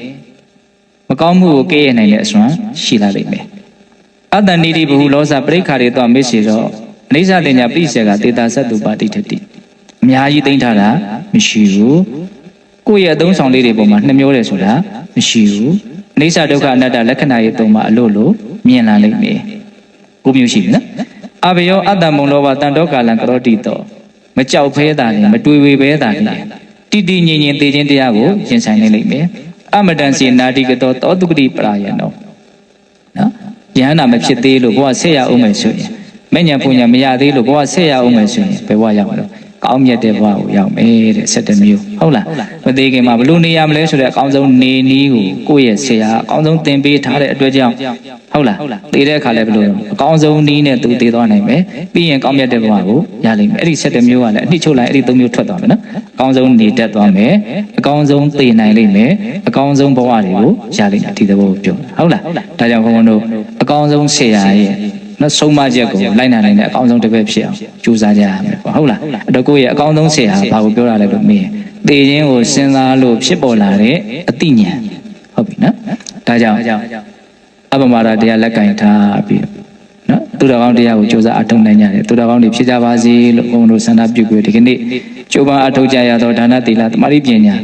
မကောင်းမှုကိုကဲ့ရဲ့နိုင်တဲ့အစွမ်းရှိလာလိမ့်မယ်အတ္တနိတိဘဟုလောစပရိခါတွေတော့မေ့စီတော့အနိစ္စတင်ညာပြိစေကတေတာသတ္တုပါတိတ္တိအများကြီးသိမ့်ထားတာမရှိဘူးကိုယ့်ရဲ့အသုံးဆောင်လေးတွေပုံမှာနှစ်မျိုးတယ်ဆိုတာမရှိဘူးအနိစ္စဒုက္ခအနတ္တလက္ခဏာရဲ့သုံးပါအလို့လို့မြင်လာလိမ့်မယ်ကိုမျိုးရှိပြီနော်အဘယောအတ္တမုံလောဘတန်တောကာလံကရောတိတောမကြောက်ဖဲတာနဲ့မတွေးဝေပဲတာနဲ့တိတိငြိမ်ငြိမ်သိခြင်းတရားကိုရင်ဆိုင်နေလိမ့်မယ်အမတန်စီနာတိကတောတောတုကတိပရာယနောနော်ယဟန္တာမဖြစ်သေးလို့ဘဝဆက်ရအောင်မယ်ဆိုရင်မဉ္ဇဉ်ပူညာမရသေးလို့ဘဝဆက်ရအောင်မယ်ဆိုရင်ဘယ်ဘဝရောက်မလို့ကောင်းမြတ်တဲ့ဘဝကိုရောက်မယ်တဲ့7မျိုးဟုတ်လားမသေးခင်မှာဘလို့နေရမလဲဆိုတဲ့အကောင်းဆုံးနေနည်းကိုကိုယ့်ရဲ့ဆရာအကောင်းဆုံးသင်ပေးထားတဲ့အတွက်ကြောင့်ဟုတ်လားသေတဲ့အခါလည်းဘလို့အကောင်းဆုံးနည်းနဲ့သူသေသွားနိုင်မယ်ပြီးရင်ကောင်းမြတ်တဲ့ဘဝကိုရလိမ့်မယ်အဲ့ဒီ7မျိုးကလည်းအနှစ်ချုပ်လိုက်အဲ့ဒီ3မျိုးထွက်သွားမယ်နော်အကောင်းဆုံးနေတတ်သွားမယ်အကောင်းဆုံးသေနိုင်လိမ့်မယ်အကောင်းဆုံးဘဝတွေကိုရလိမ့်မယ်ဒီသဘောကိုပြောဟုတ်လားဒါကြောင့်ဘုန်းဘုန်းတို့အကောင်းဆုံးဆရာရဲ့နော်ဆုံးမချက်ကိုလိုက်နာနိုင်တဲ့အကောင်းဆုံးတစ်ပည့်ဖြစ်အောင်ကြိုးစားကြရမယ်ပေါ့ဟုတ်လားအဲ့တော့ကိုယ့်ရဲ့အကောင်းဆုံးဆရာဘာကိုပြောတာလဲလို့မေးရင်သေခြင်းကိုစဉ်းစားလို့ဖြစ်ပေါ်လာတဲ့အသိဉာဏ်ဟုတ်ပြီနော်ဒါကြောင့်အပမဒတရားလက်ကင်ထားပြီးနော်သူတော်ကောင်းတရားကိုကြိုးစားအထောက်နိုင်ကြတယ်သူတော်ကောင်းတွေဖြစ်ကြပါစေလို့ဘုန်းတို့ဆန္ဒပြုကြဒီကနေ့ကြိုးပမ်းအထောက်ကြရသောဒါနသီလသမာဓိပညာ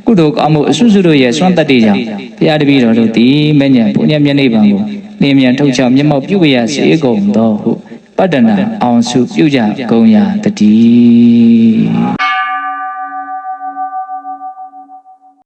ကုသိုလ်ကောင်းမှုအစွတ်စွတ်တို့ရဲ့စွမ်းတတ္တိကြောင့်ဘုရားတပည့်တော်တို့သည်မဉ္ဇဉ်ပုညမျက်နှိပ်ပံကိုလင်းမြန်ထုတ်ချောက်မျက်မှောက်ပြုရစေကုန်သောဟုပတ္တနာအောင်စုပြုကြကုန်ရာတည်း